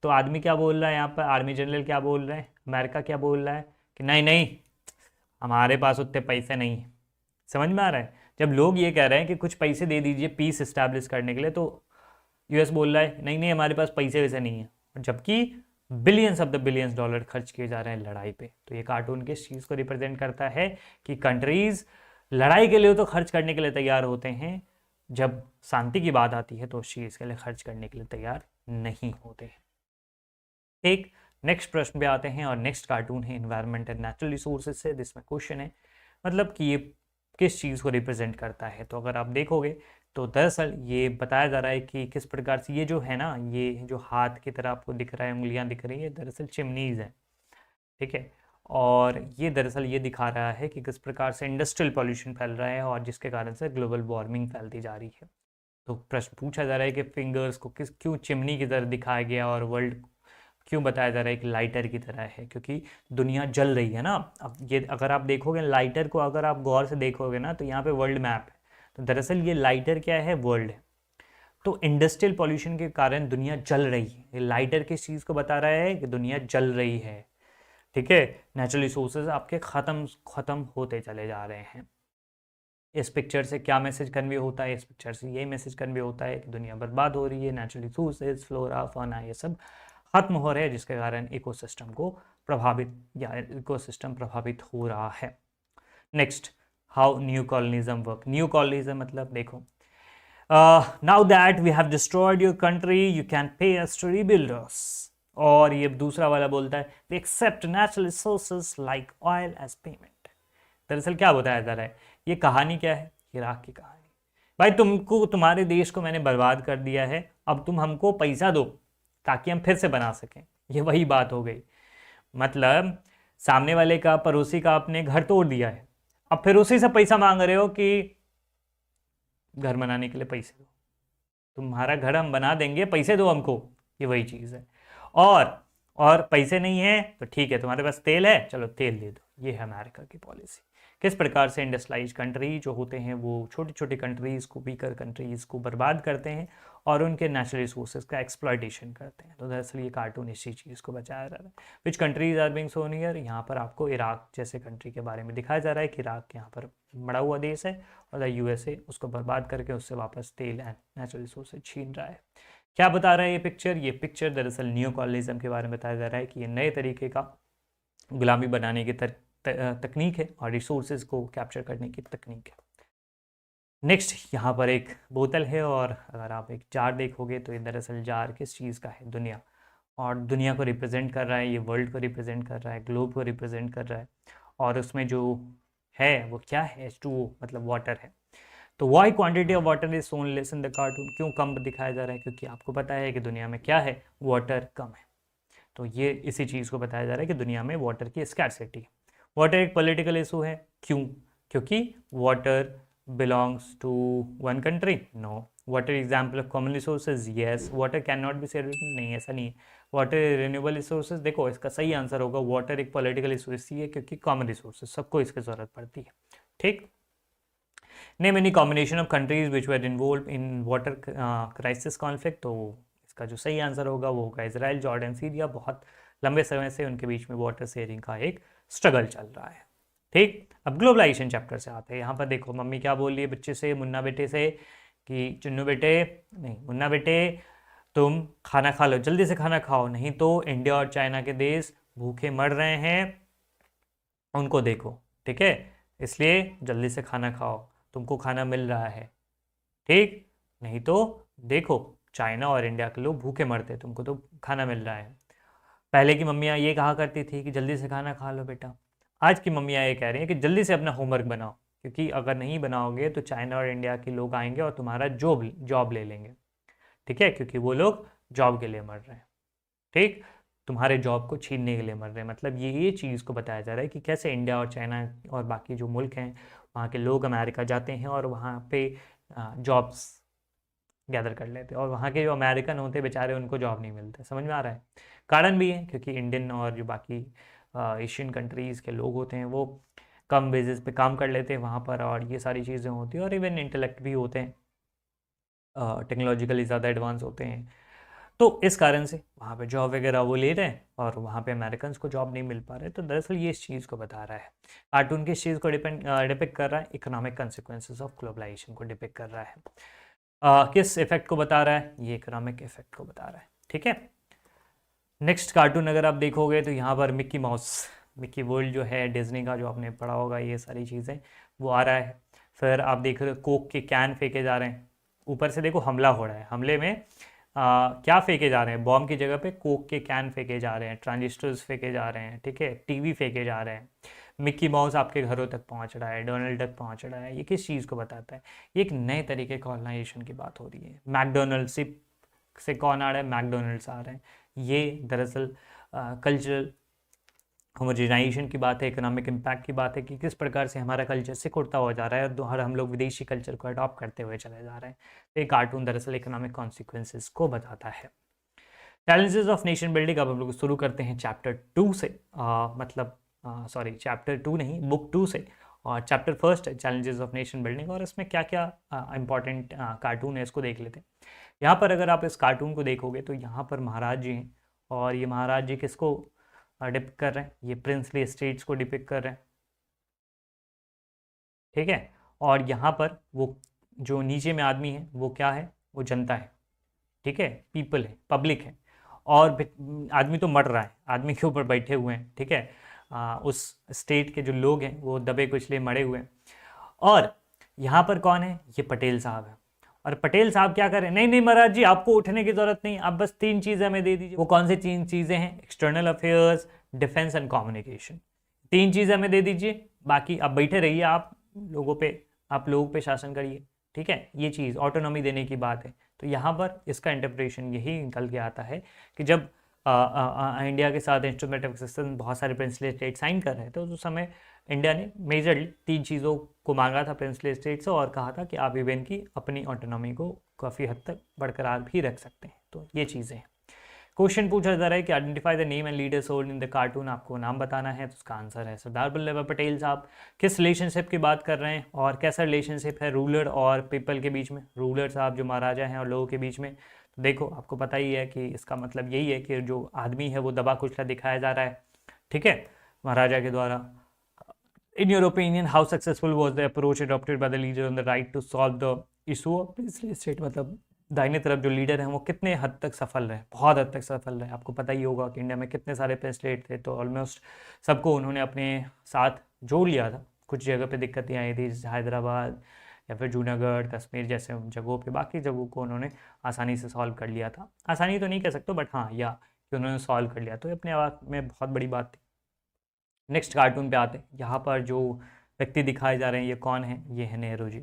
तो आदमी क्या बोल रहा है यहाँ पर, आर्मी जनरल क्या बोल रहे हैं, अमेरिका क्या बोल रहा है कि नहीं नहीं हमारे पास उतने पैसे नहीं है। समझ में आ रहा है? जब लोग ये कह रहे हैं कि कुछ पैसे दे दीजिए पीस इस्टेब्लिश करने के लिए, तो यूएस बोल रहा है नहीं नहीं हमारे पास पैसे वैसे नहीं है, जबकि billions of the billions dollar खर्च किए जा रहे हैं लड़ाई पे। तो ये कार्टून किस चीज़ को रिप्रेजेंट करता है कि कंट्रीज लड़ाई के लिए तो खर्च करने के लिए तैयार होते हैं, जब शांति की बात आती है तो उस चीज़ के लिए खर्च करने के लिए तैयार नहीं होते। एक नेक्स्ट प्रश्न पे आते हैं और नेक्स्ट कार्टून है इन्वायरमेंट एंड नेचुरल रिसोर्सेज से, जिसमें क्वेश्चन है मतलब कि ये किस चीज़ को रिप्रेजेंट करता है। तो अगर आप देखोगे तो दरअसल ये बताया जा रहा है कि किस प्रकार से ये जो है ना, ये जो हाथ की तरह आपको दिख रहा है, उंगलियां दिख रही है, दरअसल चिमनीज है, ठीक है। और ये दरअसल ये दिखा रहा है कि किस प्रकार से इंडस्ट्रियल पॉल्यूशन फैल रहा है और जिसके कारण से ग्लोबल वार्मिंग फैलती जा रही है। तो प्रश्न पूछा जा रहा है कि फिंगर्स को क्यों चिमनी की तरह दिखाया गया और वर्ल्ड क्यों बताया जा रहा है कि लाइटर की तरह है, क्योंकि दुनिया जल रही है ना। अब ये अगर आप देखोगे लाइटर को, अगर आप गौर से देखोगे ना तो यहाँ पे वर्ल्ड मैप है, तो दरअसल ये लाइटर क्या है, वर्ल्ड है। तो इंडस्ट्रियल पॉल्यूशन के कारण दुनिया जल रही है। ये लाइटर किस चीज़ को बता रहा है कि दुनिया जल रही है, ठीक है। नेचुरल रिसोर्सेज आपके खत्म होते चले जा रहे हैं। इस पिक्चर से क्या मैसेज कन्वे होता है, इस पिक्चर से ये मैसेज कन्वे होता है कि दुनिया बर्बाद हो रही है, नेचुरल रिसोर्सेज, फ्लोरा, फौना ये सब खत्म हो रहे हैं, जिसके कारण इकोसिस्टम को प्रभावित या इकोसिस्टम प्रभावित हो रहा है। Next, how new colonialism work. New colonialism मतलब देखो, now that we have destroyed your country you can pay us to rebuild अस। और ये दूसरा वाला बोलता है we accept natural resources like oil as payment. दरअसल क्या बताया जा रहा है, ये कहानी क्या है, इराक की कहानी। भाई तुमको, तुम्हारे देश को मैंने बर्बाद कर दिया है, अब तुम हमको पैसा दो ताकि हम फिर से बना सकें। ये वही बात हो गई, मतलब सामने वाले का, पड़ोसी का आपने घर तोड़ दिया है, अब फिर उसी से पैसा मांग रहे हो कि घर बनाने के लिए पैसे दो, तुम्हारा घर हम बना देंगे, पैसे दो हमको। ये वही चीज़ है। और पैसे नहीं है तो ठीक है, तुम्हारे पास तेल है, चलो तेल दे दो। ये है अमेरिका की पॉलिसी। किस प्रकार से इंडस्ट्रियलाइज कंट्री जो होते हैं वो छोटी छोटी कंट्रीज़ को, वीकर कंट्रीज़ को बर्बाद करते हैं और उनके नेचुरल रिसोर्सेज का एक्सप्लॉयटेशन करते हैं। तो दरअसल ये कार्टून इसी चीज़ को बचाया जा रहा है। Which countries are being shown here, यहाँ पर आपको इराक जैसे कंट्री के बारे में दिखाया जा रहा है कि इराक यहाँ पर बड़ा हुआ देश है और द यूएसए उसको बर्बाद करके उससे वापस तेल एंड नेचुरल रिसोर्सेज छीन रहा है। क्या बता रहा है ये पिक्चर? ये पिक्चर दरअसल न्यू कॉलोनिज्म के बारे में बताया जा रहा है कि ये नए तरीके का गुलामी बनाने की तकनीक है और रिसोर्सेज को कैप्चर करने की तकनीक है। नेक्स्ट, यहाँ पर एक बोतल है और अगर आप एक जार देखोगे तो ये दरअसल जार किस चीज़ का है, दुनिया। और दुनिया को रिप्रेजेंट कर रहा है, ये वर्ल्ड को रिप्रेजेंट कर रहा है, ग्लोब को रिप्रेजेंट कर रहा है। और उसमें जो है वो क्या है, H2O मतलब वाटर है। तो why quantity of water is shown less in the cartoon, क्यों कम दिखाया जा रहा है? क्योंकि आपको पता है कि दुनिया में क्या है, वाटर कम है। तो ये इसी चीज़ को बताया जा रहा है कि दुनिया में वाटर की स्कैरसिटी है। वाटर एक पॉलिटिकल इशू है, क्यों? क्योंकि water belongs to one country, no. Water example of common resources, yes. Water can not be shared, नहीं ऐसा नहीं है। वाटर रिन्यूएबल रिसोर्सेज, देखो इसका सही आंसर होगा वाटर एक पॉलिटिकल इशू इसलिए है क्योंकि कॉमन रिसोर्सेज सबको इसकी जरूरत पड़ती है, ठीक। Name any combination of countries which were involve in water crisis conflict. तो इसका जो सही आंसर होगा वो होगा इसराइल, जॉर्डन, सीरिया। बहुत लंबे समय से उनके बीच में वाटर शेयरिंग का एक स्ट्रगल चल रहा है, ठीक। अब ग्लोबलाइजेशन चैप्टर से आते हैं। यहाँ पर देखो मम्मी क्या बोल रही है बच्चे से, मुन्ना बेटे से, कि चुन्नू बेटे, नहीं मुन्ना बेटे, तुम खाना खा लो, जल्दी से खाना खाओ, नहीं तो इंडिया और चाइना के देश भूखे मर रहे हैं, उनको देखो, ठीक है। इसलिए जल्दी से खाना खाओ, तुमको खाना मिल रहा है, ठीक, नहीं तो देखो चाइना और इंडिया के लोग भूखे मरते, तुमको तो खाना मिल रहा है। पहले की मम्मियाँ ये कहा करती थी कि जल्दी से खाना खा लो बेटा। आज की मम्मियाँ ये कह रही हैं कि जल्दी से अपना होमवर्क बनाओ, क्योंकि अगर नहीं बनाओगे तो चाइना और इंडिया के लोग आएंगे और तुम्हारा जॉब ले लेंगे, ठीक है, क्योंकि वो लोग जॉब के लिए मर रहे हैं, ठीक, तुम्हारे जॉब को छीनने के लिए मर रहे हैं। मतलब ये चीज़ को बताया जा रहा है कि कैसे इंडिया और चाइना और बाकी जो मुल्क हैं वहाँ के लोग अमेरिका जाते हैं और वहाँ पे जॉब्स गैदर कर लेते हैं, और वहाँ के जो अमेरिकन होते हैं बेचारे उनको जॉब नहीं मिलता। समझ में आ रहा है? कारण भी है क्योंकि इंडियन और जो बाकी एशियन कंट्रीज़ के लोग होते हैं वो कम बेसिस पे काम कर लेते हैं वहाँ पर, और ये सारी चीज़ें होती हैं, और इवन इंटेलेक्ट भी होते हैं, टेक्नोलॉजिकली ज़्यादा एडवांस होते हैं, तो इस कारण से वहाँ पे जॉब वगैरह वो ले रहे हैं और वहाँ पे अमेरिकन को जॉब नहीं मिल पा रहे। तो दरअसल ये इस चीज़ को बता रहा है, कार्टून किस चीज़ को डिपिक्ट कर रहा है, इकोनॉमिक कंसिक्वेंसेस ऑफ ग्लोबलाइजेशन को डिपिक्ट कर रहा है। किस इफेक्ट को बता रहा है, ये इकोनॉमिक इफेक्ट को बता रहा है, ठीक है। नेक्स्ट कार्टून अगर आप देखोगे तो यहाँ पर मिक्की माउस, मिक्की वर्ल्ड जो है डिज्नी का, जो आपने पढ़ा होगा, ये सारी चीज़ें वो आ रहा है। फिर आप देख रहे हो कोक के कैन फेंके जा रहे हैं, ऊपर से देखो हमला हो रहा है, हमले में क्या फेंके जा रहे हैं, बॉम्ब की जगह पे कोक के कैन फेंके जा रहे हैं, ट्रांजिस्टर्स फेंके जा रहे हैं, ठीक है, टीवी फेंके जा रहे हैं, मिक्की माउस आपके घरों तक पहुंच रहा है, डोनाल्ड तक पहुंच रहा है। ये किस चीज़ को बताता है? ये एक नए तरीके कॉलोनाइजेशन की बात हो रही है। मैकडोनल्ड्स से कौन आ रहा है? मैकडोनल्ड्स आ रहे हैं। ये दरअसल कल्चरल होमोजेनाइजेशन की बात है, इकोनॉमिक इम्पैक्ट की बात है कि किस प्रकार से हमारा कल्चर सिकुड़ता हुआ जा रहा है और हम लोग विदेशी कल्चर को अडॉप्ट करते हुए चले जा रहे हैं। तो ये कार्टून दरअसल इकोनॉमिक कॉन्सिक्वेंसेस को बताता है। चैलेंजेस ऑफ नेशन बिल्डिंग अब हम लोग शुरू करते हैं चैप्टर 2 से, चैप्टर 2 नहीं, बुक 2 से, और चैप्टर फर्स्ट है चैलेंजेस ऑफ नेशन बिल्डिंग, और इसमें क्या क्या इंपॉर्टेंट कार्टून है इसको देख लेते हैं। यहाँ पर अगर आप इस कार्टून को देखोगे तो यहाँ पर महाराज जी हैं, और ये महाराज जी किसको डिपिक्ट कर रहे हैं? ये प्रिंसली स्टेट्स को डिपिक्ट कर रहे हैं, ठीक है। और यहाँ पर वो जो नीचे में आदमी है वो क्या है? वो जनता है, ठीक है, पीपल है, पब्लिक है, और आदमी तो मर रहा है, आदमी के ऊपर बैठे हुए हैं, ठीक है। उस स्टेट के जो लोग हैं वो दबे कुचले मरे हुए हैं। और यहाँ पर कौन है? ये पटेल साहब है। और पटेल साहब क्या करें? नहीं नहीं महाराज जी, आपको उठने की जरूरत नहीं, आप बस 3 चीज़ें हमें दे दीजिए। वो कौन सी 3 चीज़ें हैं? External affairs, defence and communication. 3 चीज़ें हमें दे दीजिए, बाकी आप बैठे रहिए, आप लोगों पे शासन करिए, ठीक है। ये चीज़ ऑटोनॉमी देने की बात है। तो यहाँ पर इसका इंटरप्रिटेशन यही निकल के आता है कि जब इंडिया के साथ इंस्ट्रूमेंट ऑफ एक्सिस्टेंस बहुत सारे प्रिंसली स्टेट साइन कर रहे थे, तो उस समय इंडिया ने मेजरली 3 चीज़ों को मांगा था प्रिंसली स्टेट से, और कहा था कि आप इवन की अपनी ऑटोनॉमी को काफ़ी हद तक बरकरार भी रख सकते हैं। तो ये चीज़ें हैं। क्वेश्चन पूछा जा रहा है कि identify the name and leaders hold in the cartoon, आपको नाम बताना है। तो उसका आंसर है सरदार वल्लभ भाई पटेल साहब। किस रिलेशनशिप की बात कर रहे हैं और कैसा रिलेशनशिप है रूलर और पीपल के बीच में? रूलर साहब जो महाराजा हैं और लोगों के बीच में। तो देखो आपको पता ही है कि इसका मतलब यही है कि जो आदमी है वो दबा कुचला दिखाया जा रहा है, ठीक है, महाराजा के द्वारा। In your opinion how successful was the approach adopted by the leader on the right to solve the issue of princely state? मतलब दाहिने तरफ जो लीडर हैं वो कितने हद तक सफल रहे? बहुत हद तक सफल रहे। आपको पता ही होगा कि इंडिया में कितने सारे प्रिंसलेट थे, तो ऑलमोस्ट सबको उन्होंने अपने साथ जोड़ लिया था। कुछ जगह पे दिक्कतें आई थी, हैदराबाद या फिर जूनागढ़, कश्मीर जैसे जगहों पे, बाकी जगहों को उन्होंने आसानी से सॉल्व कर लिया था। आसानी तो नहीं कह सकते, बट हाँ, या कि उन्होंने सॉल्व कर लिया, तो ये अपने आप में बहुत बड़ी बात थी। नेक्स्ट कार्टून पे आते हैं। यहाँ पर जो व्यक्ति दिखाए जा रहे हैं ये कौन है? ये है नेहरू जी,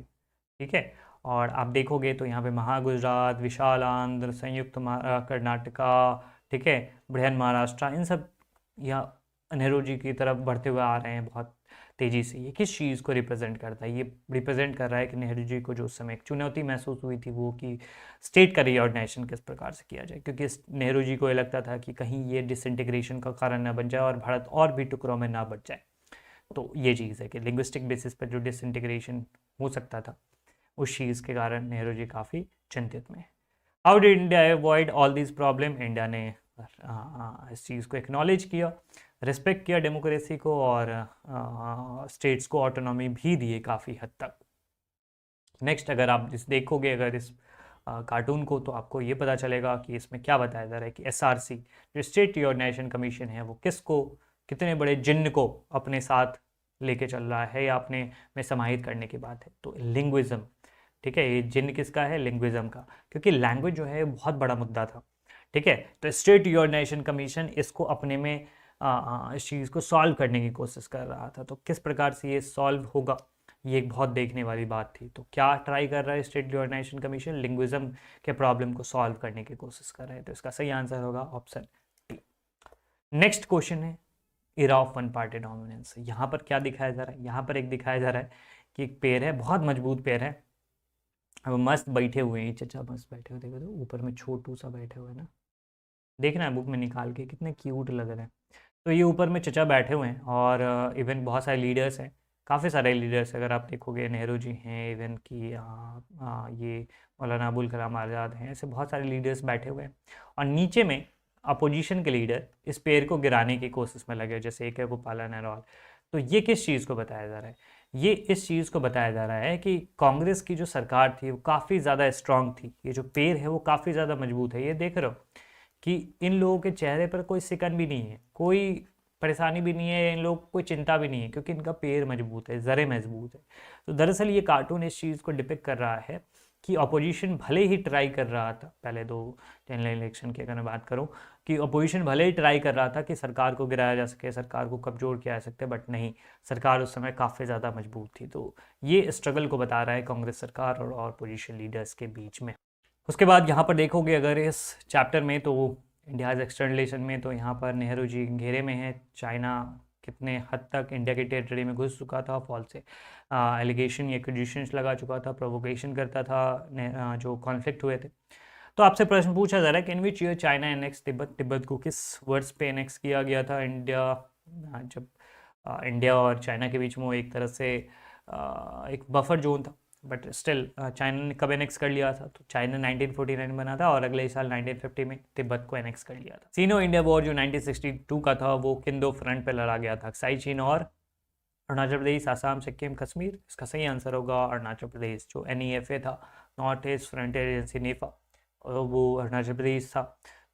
ठीक है। और आप देखोगे तो यहाँ पे महागुजरात, विशाल आंध्र, संयुक्त कर्नाटका, ठीक है, बृहन महाराष्ट्र, इन सब यहाँ नेहरू जी की तरफ बढ़ते हुए आ रहे हैं बहुत तेज़ी से। ये किस चीज़ को रिप्रेजेंट करता है? ये रिप्रेजेंट कर रहा है कि नेहरू जी को जो उस समय एक चुनौती महसूस हुई थी वो कि स्टेट का रीऑर्गेनाइजेशन किस प्रकार से किया जाए, क्योंकि नेहरू जी को ये लगता था कि कहीं ये डिसइंटीग्रेशन का कारण ना बन जाए और भारत और भी टुकड़ों में ना बच जाए। तो ये चीज़ है कि लिंग्विस्टिक बेसिस पर जो डिसइंटीग्रेशन हो सकता था, उस चीज़ के कारण नेहरू जी काफ़ी चिंतित में। How did India avoid all this problem? India ने इस चीज़ को एक्नॉलेज किया, रिस्पेक्ट किया डेमोक्रेसी को, और स्टेट्स को ऑटोनॉमी भी दिए काफ़ी हद तक। नेक्स्ट अगर आप इस देखोगे अगर इस कार्टून को, तो आपको ये पता चलेगा कि इसमें क्या बताया जा रहा है कि SRC जो स्टेट रीऑर्गेनाइजेशन कमीशन है वो किसको, कितने बड़े जिन्न को अपने साथ लेके चल रहा है या अपने में समाहित करने की बात है। तो लिंग्विज्म, ठीक है, ये जिन्न किसका है? लिंग्विज्म का, क्योंकि लैंग्वेज जो है बहुत बड़ा मुद्दा था, ठीक है। तो स्टेट रीऑर्गेनाइजेशन कमीशन इसको अपने में इस चीज़ को सॉल्व करने की कोशिश कर रहा था। तो किस प्रकार से ये सॉल्व होगा, ये एक बहुत देखने वाली बात थी। तो क्या ट्राई कर रहा है स्टेट रिऑर्गेनाइजेशन कमीशन? लिंग्विज्म के प्रॉब्लम को सॉल्व करने की कोशिश कर रहे हैं। तो इसका सही आंसर होगा ऑप्शन डी। नेक्स्ट क्वेश्चन है era of one party dominance. यहाँ पर क्या दिखाया जा रहा है? यहाँ पर एक दिखाया जा रहा है कि एक पेड़ है, बहुत मजबूत पेड़ है, अब मस्त बैठे हुए हैं चचा, मस्त बैठे हुए, देखो तो ऊपर में छोटू सा बैठे हुए हैं ना, देखना है बुक में निकाल के, कितने क्यूट लग रहे हैं। तो ये ऊपर में चचा बैठे हुए हैं और इवन बहुत सारे लीडर्स हैं, काफ़ी सारे लीडर्स, अगर आप देखोगे नेहरू जी हैं, इवन कि ये मौलाना अबुल कलाम आज़ाद हैं, ऐसे बहुत सारे लीडर्स बैठे हुए हैं। और नीचे में अपोजिशन के लीडर इस पेड़ को गिराने की कोशिश में लगे, जैसे एक है गोपालन एंड ऑल। तो ये किस चीज़ को बताया जा रहा है? ये इस चीज़ को बताया जा रहा है कि कांग्रेस की जो सरकार थी वो काफ़ी ज़्यादा स्ट्रांग थी, ये जो पेड़ है वो काफ़ी ज़्यादा मजबूत है। ये देख रहे हो कि इन लोगों के चेहरे पर कोई सिकन भी नहीं है, कोई परेशानी भी नहीं है, इन लोगों को कोई चिंता भी नहीं है, क्योंकि इनका पैर मजबूत है, ज़रे मजबूत है। तो दरअसल ये कार्टून इस चीज़ को डिपिक्ट कर रहा है कि अपोजिशन भले ही ट्राई कर रहा था, पहले 2 जनरल इलेक्शन की अगर मैं बात करूं, कि अपोजिशन भले ही ट्राई कर रहा था कि सरकार को गिराया जा सके, सरकार को कमज़ोर किया जा सकते, बट नहीं, सरकार उस समय काफ़ी ज़्यादा मजबूत थी। तो ये स्ट्रगल को बता रहा है कांग्रेस सरकार और अपोजिशन लीडर्स के बीच में। उसके बाद यहाँ पर देखोगे अगर इस चैप्टर में, तो इंडियाज़ एक्सटर्नल रिलेशन में, तो यहाँ पर नेहरू जी घेरे में है, चाइना कितने हद तक इंडिया की टेरिटरी में घुस चुका था, फॉल्स से एलिगेशन या एक्यूजेशंस लगा चुका था, प्रोवोकेशन करता था, जो कॉन्फ्लिक्ट हुए थे। तो आपसे प्रश्न पूछा जा रहा है कि in which year China annex Tibet, Tibet को किस वर्ष पे एनेक्स किया गया था इंडिया, जब इंडिया और चाइना के बीच में वो एक तरह से एक बफर जोन था, बट स्टिल चाइना ने कब एनेक्स कर लिया था? तो चाइना 1949 बना था और अगले साल 1950 में तिब्बत को एनेक्स कर लिया था। सीनो इंडिया वॉर जो 1962 का था वो किन 2 फ्रंट पे लड़ा गया था? अक्साई चीन और अरुणाचल प्रदेश, आसाम, सिक्किम, कश्मीर। इसका सही आंसर होगा अरुणाचल प्रदेश। जो NEFA था, नॉर्थ ईस्ट फ्रंटियर एजेंसी नेफा, और वो अरुणाचल प्रदेश था।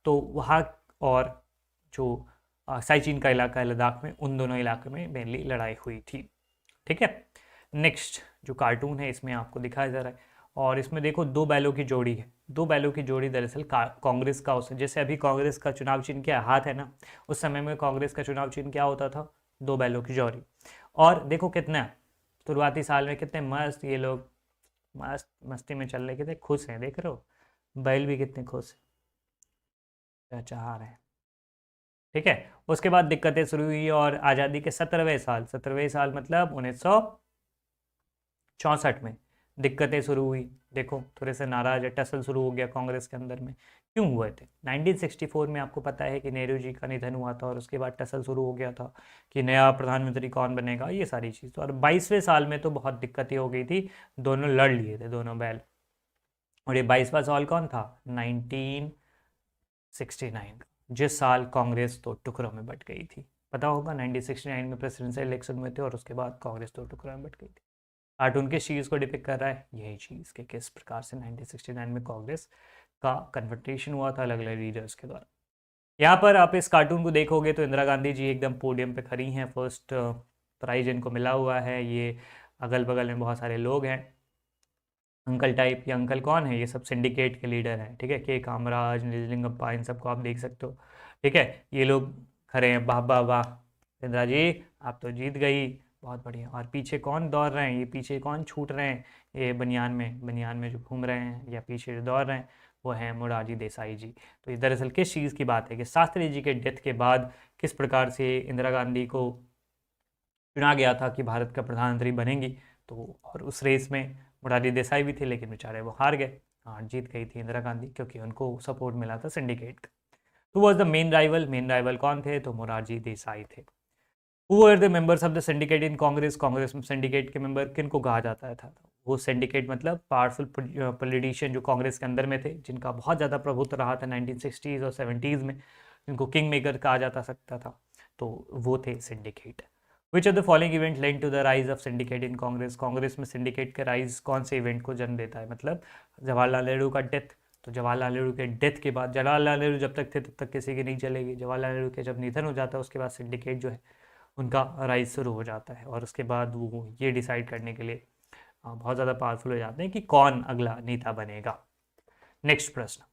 तो वहाँ और जो अक्साई चीन का इलाका है लद्दाख में, उन दोनों इलाकों में मेनली लड़ाई हुई थी। ठीक है, नेक्स्ट जो कार्टून है इसमें आपको दिखाया जा रहा है, और इसमें देखो 2 बैलों की जोड़ी है। 2 बैलों की जोड़ी दरअसल कांग्रेस का, उस जैसे अभी कांग्रेस का चुनाव चिन्ह क्या हाथ है ना, उस समय में कांग्रेस का चुनाव चिन्ह क्या होता था? 2 बैलों की जोड़ी। और देखो कितना शुरुआती साल में कितने मस्त ये लोग मस्त मस्ती में चल रहे, कितने खुश हैं, देख रहे हो, बैल भी कितने खुश हैं, चाह रहे हैं। ठीक है, उसके बाद दिक्कतें शुरू हुई और आज़ादी के 17वें साल मतलब 1964 में दिक्कतें शुरू हुई। देखो थोड़े से नाराज है, टसल शुरू हो गया कांग्रेस के अंदर में। क्यों हुए थे? 1964 में आपको पता है कि नेहरू जी का निधन हुआ था और उसके बाद टसल शुरू हो गया था कि नया प्रधानमंत्री कौन बनेगा, ये सारी चीज़। और 22वें साल में तो बहुत दिक्कतें हो गई थी, दोनों लड़ लिए थे, दोनों बैल। और ये 22वां साल कौन था? 1969, जिस साल कांग्रेस 2 टुकड़ों में बट गई थी। पता होगा 1969 में प्रेसिडेंशियल इलेक्शन हुए थे और उसके बाद कांग्रेस 2 टुकड़ों में बट गई थी। कार्टून किस चीज़ को डिपिक्ट कर रहा है? यही चीज़ कि किस प्रकार से 1969 में कांग्रेस का कन्फ्रंटेशन हुआ था अलग अलग लीडर्स के द्वारा। यहाँ पर आप इस कार्टून को देखोगे तो इंदिरा गांधी जी एकदम पोडियम पे खड़ी हैं, फर्स्ट प्राइज इनको मिला हुआ है। ये अगल बगल में बहुत सारे लोग हैं, अंकल टाइप। ये अंकल कौन है? ये सब सिंडिकेट के लीडर हैं। ठीक है, के कामराज, निजलिंगप्पा, इन सबको आप देख सकते हो। ठीक है, ये लोग खड़े हैं, वाह वाह वाह इंदिरा जी आप तो जीत गई, बहुत बढ़िया। और पीछे कौन दौड़ रहे हैं? ये पीछे कौन छूट रहे हैं? ये बनियान में जो घूम रहे हैं या पीछे जो दौड़ रहे हैं वो हैं मोरारजी देसाई जी। तो ये दरअसल किस चीज़ की बात है कि शास्त्री जी के डेथ के बाद किस प्रकार से इंदिरा गांधी को चुना गया था कि भारत का प्रधानमंत्री बनेंगी। तो और उस रेस में मोरारजी देसाई भी थे, लेकिन बेचारे वो हार गए। हाँ, जीत गई थी इंदिरा गांधी क्योंकि उनको सपोर्ट मिला था सिंडिकेट का। तो वॉज द मेन राइवल कौन थे? तो मोरारजी देसाई थे। Who are the members of the syndicate in Congress में सिंडिकेट के मेंबर किन को कहा जाता था? वो सिंडिकेट मतलब पावरफुल पॉलिटिशियन जो कांग्रेस के अंदर में थे, जिनका बहुत ज़्यादा प्रभुत्व रहा था 1960s और 70s में, जिनको किंग मेकर कहा जाता सकता था, तो वो थे syndicate. Which of the following event led to the rise of syndicate in Congress में सिंडिकेट का राइज कौन से इवेंट को जन्म देता है? मतलब जवाहरलाल नेहरू का डेथ। तो जवाहरलाल नेहरू के डेथ के बाद, जवाहरलाल नेहरू जब तक थे तब तक किसी की नहीं चलेगी, जवाहरलाल नेहरू के जब निधन हो जाता है उसके बाद सिंडिकेट जो है उनका राइज शुरू हो जाता है। और उसके बाद वो ये डिसाइड करने के लिए बहुत ज़्यादा पावरफुल हो जाते हैं कि कौन अगला नेता बनेगा। नेक्स्ट प्रश्न,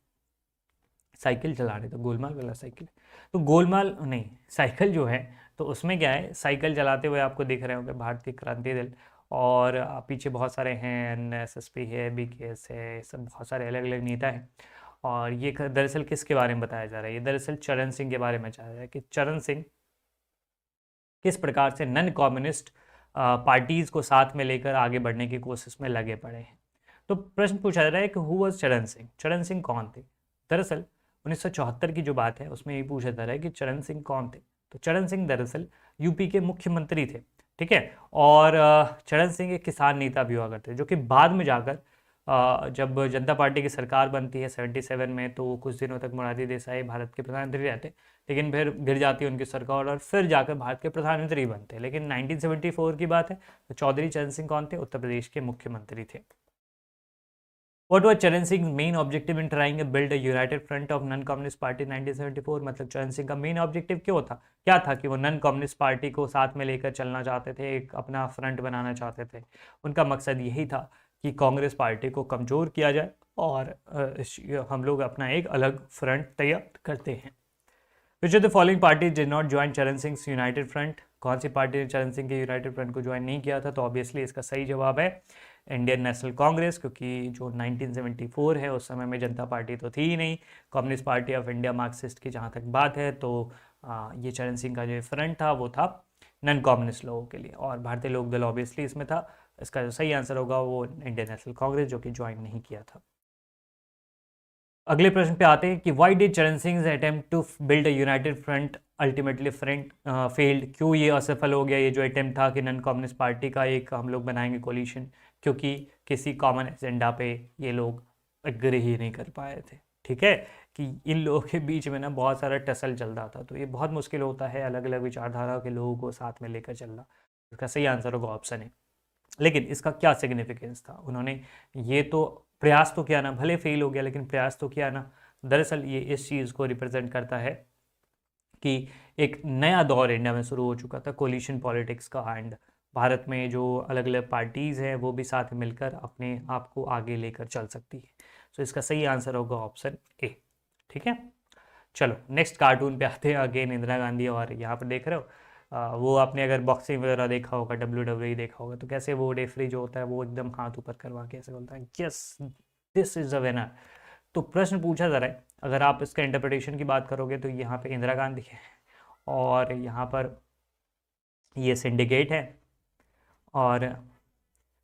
साइकिल चला रहे तो गोलमाल वाला साइकिल, तो गोलमाल नहीं, साइकिल जो है तो उसमें क्या है, साइकिल चलाते हुए आपको दिख रहे होंगे भारतीय क्रांति दल और पीछे बहुत सारे हैं, एनएसएसपी है, बीकेएस है, सब बहुत सारे अलग अलग नेता हैं। और ये दरअसल किसके बारे में बताया जा रहा है? ये दरअसल चरण सिंह के बारे में बताया जा रहा है कि चरण सिंह किस प्रकार से नन कम्युनिस्ट पार्टीज को साथ में लेकर आगे बढ़ने की कोशिश में लगे पड़े हैं। तो प्रश्न पूछा जा रहा है कि हु वाज चरण सिंह? चरण सिंह कौन थे? दरअसल 1974 की जो बात है उसमें ये पूछा जा रहा है कि चरण सिंह कौन थे। तो चरण सिंह दरअसल यूपी के मुख्यमंत्री थे, ठीक है। और चरण सिंह एक किसान नेता भी हुआ करते जो कि बाद में जाकर जब जनता पार्टी की सरकार बनती है 77 में, तो कुछ दिनों तक मोरारजी देसाई भारत के प्रधानमंत्री रहते, लेकिन फिर गिर जाती है उनकी सरकार और फिर जाकर भारत के प्रधानमंत्री बनते। लेकिन 1974 की बात है, तो चौधरी चरण सिंह कौन थे? उत्तर प्रदेश के मुख्यमंत्री थे। What was Charan Singh main objective in trying to build a united front of non communist party 1974? मतलब चरण सिंह का मेन ऑब्जेक्टिव क्या था कि वो नॉन कम्युनिस्ट पार्टी को साथ में लेकर चलना चाहते थे, एक अपना फ्रंट बनाना चाहते थे। उनका मकसद यही था कि कांग्रेस पार्टी को कमज़ोर किया जाए और हम लोग अपना एक अलग फ्रंट तैयार करते हैं। विच of the following party did not join चरण सिंह यूनाइटेड फ्रंट? कौन सी पार्टी ने चरण सिंह के यूनाइटेड फ्रंट को ज्वाइन नहीं किया था? तो ऑब्वियसली इसका सही जवाब है इंडियन नेशनल कांग्रेस, क्योंकि जो 1974 है उस समय में जनता पार्टी तो थी ही नहीं, communist party of India Marxist की जहाँ तक बात है, तो ये चरण सिंह का जो फ्रंट था वो था नॉन कम्युनिस्ट लोगों के लिए, और भारतीय लोक दल ऑब्वियसली इसमें था। इसका जो सही आंसर होगा वो इंडियन नेशनल कांग्रेस, जो कि ज्वाइन नहीं किया था। अगले प्रश्न पे आते हैं कि why did Charan Singh attempt to build a united front ultimately front failed? क्यों ये असफल हो गया, ये जो अटेम्प्ट था कि नॉन कम्युनिस्ट पार्टी का एक हम लोग बनाएंगे कोलिशन? क्योंकि किसी कॉमन एजेंडा पे ये लोग एग्री ही नहीं कर पाए थे, ठीक है, कि इन लोगों के बीच में ना बहुत सारा टसल चल रहा था। तो ये बहुत मुश्किल होता है अलग अलग विचारधारा के लोगों को साथ में लेकर चलना। इसका सही आंसर होगा ऑप्शन है। लेकिन इसका क्या सिग्निफिकेंस था? उन्होंने ये तो प्रयास तो किया ना, भले फेल हो गया लेकिन प्रयास तो किया ना। दरअसल ये इस चीज़ को रिप्रेजेंट करता है कि एक नया दौर इंडिया में शुरू हो चुका था कोलिशन पॉलिटिक्स का, एंड भारत में जो अलग अलग पार्टीज़ हैं वो भी साथ मिलकर अपने आप को आगे लेकर चल सकती है। तो इसका सही आंसर होगा ऑप्शन ए, ठीक है। चलो नेक्स्ट कार्टून पे आते हैं, अगेन इंदिरा गांधी। और यहाँ पर देख रहे हो वो आपने अगर बॉक्सिंग वगैरह देखा होगा, WWE देखा होगा, तो कैसे वो रेफरी जो होता है वो एकदम हाथ ऊपर करवा के ऐसे बोलता है yes this is a winner. तो प्रश्न पूछा जा रहा है, अगर आप इसका इंटरप्रिटेशन की बात करोगे तो यहाँ पे इंदिरा गांधी है और यहाँ पर ये सिंडिकेट है, और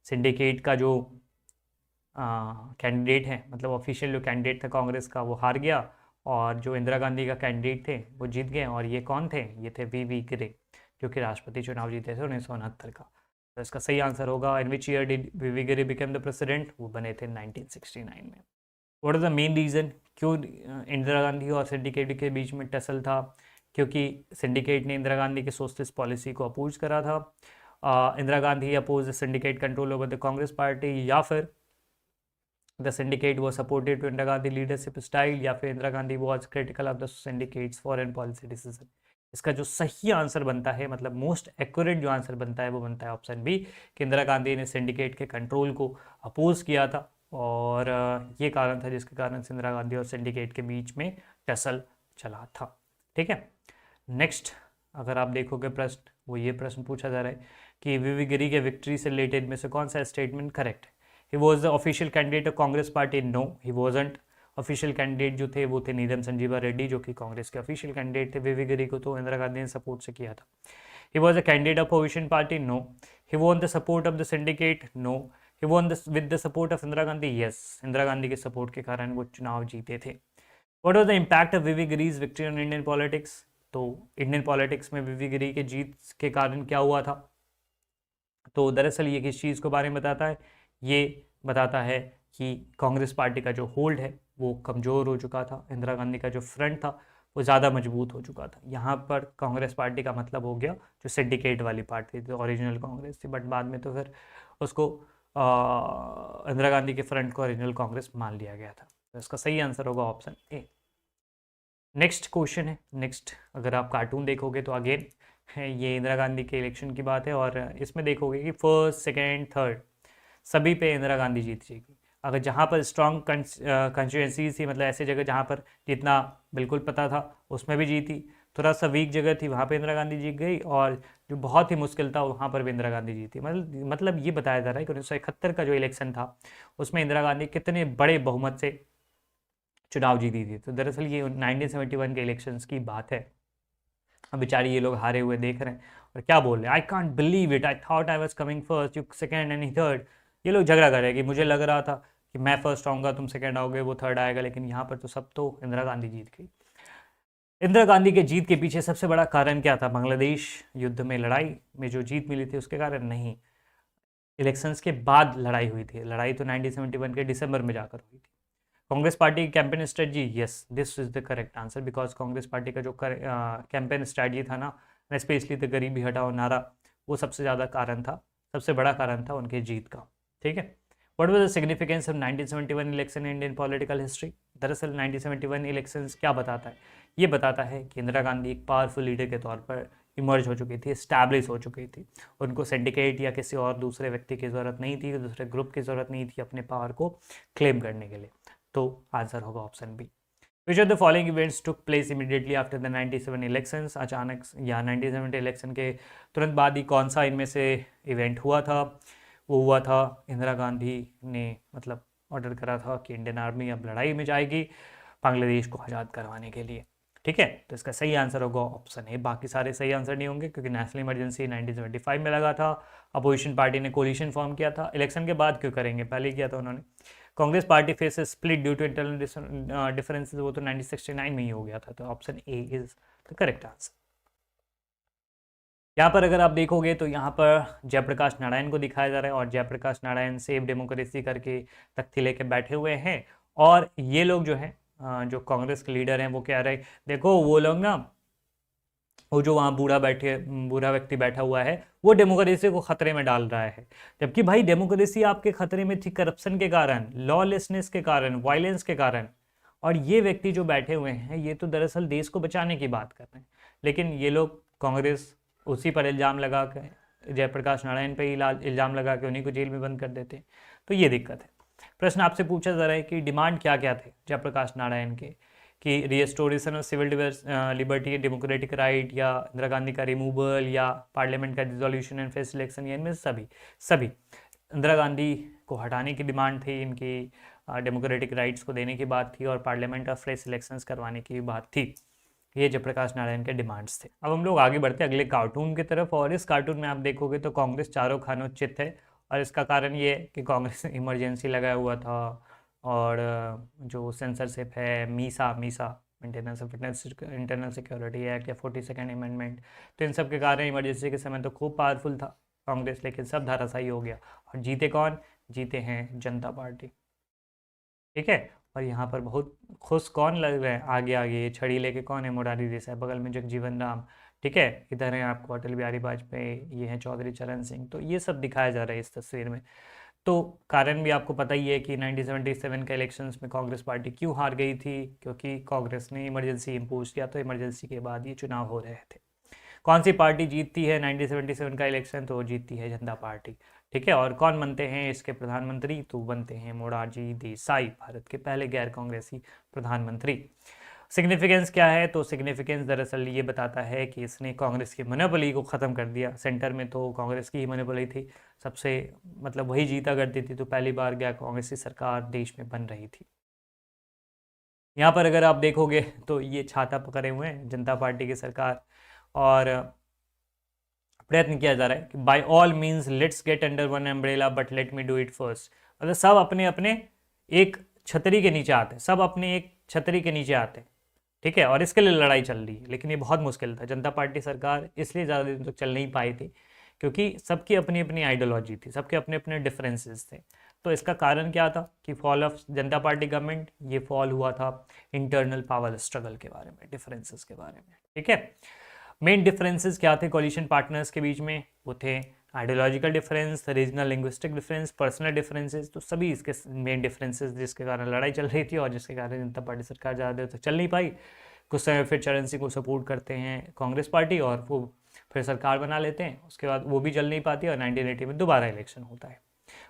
सिंडिकेट का जो कैंडिडेट है, मतलब ऑफिशियल जो कैंडिडेट था कांग्रेस का, वो हार गया, और जो इंदिरा गांधी का कैंडिडेट थे वो जीत गए। और ये कौन थे? ये थे वी गिरे, जो कि राष्ट्रपति चुनाव जीते थे 1969 का। तो इसका सही आंसर होगा इन विच ईयर डिड वी गिरे बिकम द प्रेसिडेंट? वो बने थे 1969 में। What is the main reason क्यों इंदिरा गांधी और सिंडिकेट के बीच में टसल था? क्योंकि सिंडिकेट ने इंदिरा गांधी की सोशलिस्ट पॉलिसी को अपोज करा था, Indira Gandhi oppose the syndicate control over the Congress party, या फिर the syndicate was supported to Indira Gandhi leadership style, या फिर Indira Gandhi was critical of the syndicate's foreign policy decision. इसका जो सही आंसर बनता है, मतलब मोस्ट एक्यूरेट जो आंसर बनता है वो बनता है ऑप्शन बी, कि इंदिरा गांधी ने सिंडिकेट के कंट्रोल को अपोज किया था, और ये कारण था जिसके कारण इंदिरा गांधी और सिंडिकेट के बीच में टसल चला था, ठीक है। नेक्स्ट अगर आप देखोगे प्रश्न, वो ये प्रश्न पूछा जा रहा है कि वी गिरी के विक्ट्री से रिलेटेड में से कौन सा स्टेटमेंट करेक्ट है? He was the official candidate of Congress party? No, he wasn't. Official candidate जो थे वो थे नीलम संजीवा रेड्डी, जो कि कांग्रेस के ऑफिशियल कैंडिडेट थे। वी गिरी को तो इंदिरा गांधी ने सपोर्ट से किया था। He was a candidate of opposition party? No. He won the support of the syndicate? No. He won with the support of Indira Gandhi? Yes, Indira Gandhi के सपोर्ट के कारण वो चुनाव जीते थे। What was the impact of V Giri's victory on Indian politics? तो इंडियन पॉलिटिक्स में वी गिरी के जीत के कारण क्या हुआ था? तो दरअसल ये किस चीज़ के बारे में बताता है? ये बताता है कि कांग्रेस पार्टी का जो होल्ड है वो कमज़ोर हो चुका था, इंदिरा गांधी का जो फ्रंट था वो ज़्यादा मजबूत हो चुका था। यहाँ पर कांग्रेस पार्टी का मतलब हो गया जो सिंडिकेट वाली पार्टी थी, ओरिजिनल कांग्रेस थी, बट बाद में तो फिर उसको इंदिरा गांधी के फ्रंट को ओरिजिनल कांग्रेस मान लिया गया था। तो इसका सही आंसर होगा ऑप्शन ए। नेक्स्ट क्वेश्चन है, नेक्स्ट अगर आप कार्टून देखोगे तो अगेन ये इंदिरा गांधी के इलेक्शन की बात है, और इसमें देखोगे कि फर्स्ट सेकेंड थर्ड सभी पे इंदिरा गांधी जीत जाएगी। अगर जहाँ पर स्ट्रॉन्ग कंस्टिट्यूंसीज थी, मतलब ऐसी जगह जहाँ पर जितना बिल्कुल पता था उसमें भी जीती, थोड़ा सा वीक जगह थी वहाँ पे इंदिरा गांधी जीत गई, और जो बहुत ही मुश्किल था, वहाँ पर भी इंदिरा गांधी जीती। मतलब ये बताया जा रहा है कि 1971 का जो इलेक्शन था उसमें इंदिरा गांधी कितने बड़े बहुमत से चुनाव जीती थी। तो दरअसल ये 1971 के इलेक्शंस की बात है। अब बेचारे ये लोग हारे हुए देख रहे हैं और क्या बोल रहे हैं, I can't believe it, I thought I was coming first, you second and third. ये लोग झगड़ा कर रहे हैं कि मुझे लग रहा था कि मैं फर्स्ट आऊँगा, तुम सेकंड आओगे, वो थर्ड आएगा, लेकिन यहाँ पर तो सब तो इंदिरा गांधी जीत गई। इंदिरा गांधी के जीत के पीछे सबसे बड़ा कारण क्या था? बांग्लादेश युद्ध में लड़ाई में जो जीत मिली थी उसके कारण नहीं, इलेक्शंस के बाद लड़ाई हुई थी। लड़ाई तो 1971 के दिसंबर में जाकर हुई थी। कांग्रेस पार्टी की campaign strategy, yes this is the correct answer, because Congress party का जो कैंपेन स्ट्रेटजी था ना, स्पेशली द गरीबी हटाओ नारा, वो सबसे ज़्यादा कारण था, सबसे बड़ा कारण था उनके जीत का। ठीक है, what was the significance of 1971 election in Indian political history? दरअसल 1971 इलेक्शंस क्या बताता है? ये बताता है कि इंदिरा गांधी एक पावरफुल लीडर के तौर पर इमर्ज हो चुकी थी, स्टैब्लिश हो चुकी थी। उनको सिंडिकेट या किसी और दूसरे व्यक्ति की ज़रूरत नहीं थी, दूसरे ग्रुप की ज़रूरत नहीं थी अपने पावर को क्लेम करने के लिए। तो आंसर होगा option B. Which of the following events took place immediately after the 97 elections? अचानक या 97 इलेक्शन के तुरंत बाद ही कौन सा इनमें से इवेंट हुआ था? वो हुआ था इंदिरा गांधी ने मतलब ऑर्डर करा था कि इंडियन आर्मी अब लड़ाई में जाएगी बांग्लादेश को आज़ाद करवाने के लिए। ठीक है, तो इसका सही आंसर होगा ऑप्शन ए। बाकी सारे सही आंसर नहीं होंगे क्योंकि नेशनल इमरजेंसी 1975 में लगा था, अपोजिशन पार्टी ने कोलिशन फॉर्म किया था। इलेक्शन के बाद क्यों करेंगे, पहले ही किया था उन्होंने। Congress party face split due to internal differences, वो तो 1969 में ही हो गया था। तो option A is the correct answer. यहाँ पर अगर आप देखोगे तो यहाँ पर जयप्रकाश नारायण को दिखाया जा रहा है और जयप्रकाश नारायण सेव डेमोक्रेसी करके तख्ती लेके बैठे हुए हैं। और ये लोग जो है जो कांग्रेस के लीडर हैं वो कह रहे, देखो वो लोग ना, वो जो वहाँ बूढ़ा व्यक्ति बैठा हुआ है वो डेमोक्रेसी को खतरे में डाल रहा है। जबकि भाई डेमोक्रेसी आपके खतरे में थी करप्शन के कारण, लॉलेसनेस के कारण, वायलेंस के कारण। और ये व्यक्ति जो बैठे हुए हैं ये तो दरअसल देश को बचाने की बात कर रहे हैं। लेकिन ये लोग कांग्रेस उसी पर इल्ज़ाम लगा के, जयप्रकाश नारायण पे इल्ज़ाम लगा के उन्हीं को जेल में बंद कर देते हैं। तो ये दिक्कत है। प्रश्न आपसे पूछा जा रहा है कि डिमांड क्या क्या थे जयप्रकाश नारायण के, कि restoration of civil liberty, democratic right, या इंदिरा गांधी का रिमूवल, या पार्लियामेंट का डिसोल्यूशन एंड फेस इलेक्शन, या इनमें सभी इंदिरा गांधी को हटाने की डिमांड थी, इनकी डेमोक्रेटिक राइट्स को देने की बात थी, और पार्लियामेंट ऑफ फ्रेश इलेक्शंस करवाने की बात थी। ये जयप्रकाश नारायण के डिमांड्स थे। अब हम लोग आगे बढ़ते हैं अगले कार्टून की तरफ, और इस कार्टून में आप देखोगे तो कांग्रेस चारों खानों चित है। और इसका कारण ये है कि कांग्रेस ने इमरजेंसी लगाया हुआ था, और जो सेंसरशिप है, मीसा इंटरनल सिक्योरिटी एक्ट, या 42nd अमेंडमेंट, तो इन सब के कारण इमरजेंसी के समय तो खूब पावरफुल था कांग्रेस, लेकिन सब धाराशायी हो गया। और जीते कौन? जीते हैं जनता पार्टी। ठीक है, और यहाँ पर बहुत खुश कौन लग रहे हैं? आगे आगे ये छड़ी लेके कौन है? मुरारी देसाई, बगल में जगजीवन राम। ठीक है, इधर है आपको अटल बिहारी वाजपेयी, ये है चौधरी चरण सिंह। तो ये सब दिखाया जा रहा है इस तस्वीर में। तो कारण भी आपको पता ही है कि 1977 के इलेक्शंस में कांग्रेस पार्टी क्यों हार गई थी, क्योंकि कांग्रेस ने इमरजेंसी इम्पोज किया। तो इमरजेंसी के बाद ये चुनाव हो रहे थे। कौन सी पार्टी जीतती है 1977 का इलेक्शन? तो जीतती है जनता पार्टी। ठीक है, और कौन बनते हैं इसके प्रधानमंत्री? तो बनते हैं मोरारजी देसाई, भारत के पहले गैर कांग्रेसी प्रधानमंत्री। सिग्निफिकेंस क्या है? तो सिग्निफिकेंस दरअसल ये बताता है कि इसने कांग्रेस की मोनोपोली को ख़त्म कर दिया। सेंटर में तो कांग्रेस की ही मोनोपोली थी, सबसे मतलब वही जीता करती थी। तो पहली बार गैर कांग्रेसी सरकार देश में बन रही थी। यहाँ पर अगर आप देखोगे तो ये छाता पकड़े हुए हैं जनता पार्टी की सरकार, और प्रयत्न किया जा रहा है कि by all means let's get under one umbrella but let me do it first. मतलब सब अपने अपने एक छतरी के नीचे आते हैं, सब अपने एक छतरी के नीचे आते हैं। ठीक है, और इसके लिए लड़ाई चल रही है, लेकिन ये बहुत मुश्किल था। जनता पार्टी सरकार इसलिए ज़्यादा दिन तक चल नहीं पाई थी क्योंकि सबकी अपनी अपनी आइडियोलॉजी थी, सबके अपने अपने डिफरेंसेस थे। तो इसका कारण क्या था कि fall of Janata Party government, ये फॉल हुआ था इंटरनल पावर स्ट्रगल के बारे में, डिफरेंसेस के बारे में। ठीक है, मेन डिफरेंसेस क्या थे कोलिशन पार्टनर्स के बीच में? वो थे ideological difference, regional linguistic difference, personal differences. तो सभी इसके मेन डिफरेंसेस जिसके कारण लड़ाई चल रही थी, और जिसके कारण जनता पार्टी सरकार ज़्यादा देर तक चल नहीं पाई। कुछ समय फिर चरण सिंह को सपोर्ट करते हैं कांग्रेस पार्टी, और वो फिर सरकार बना लेते हैं। उसके बाद वो भी चल नहीं पाती, और 1980 में दोबारा इलेक्शन होता है।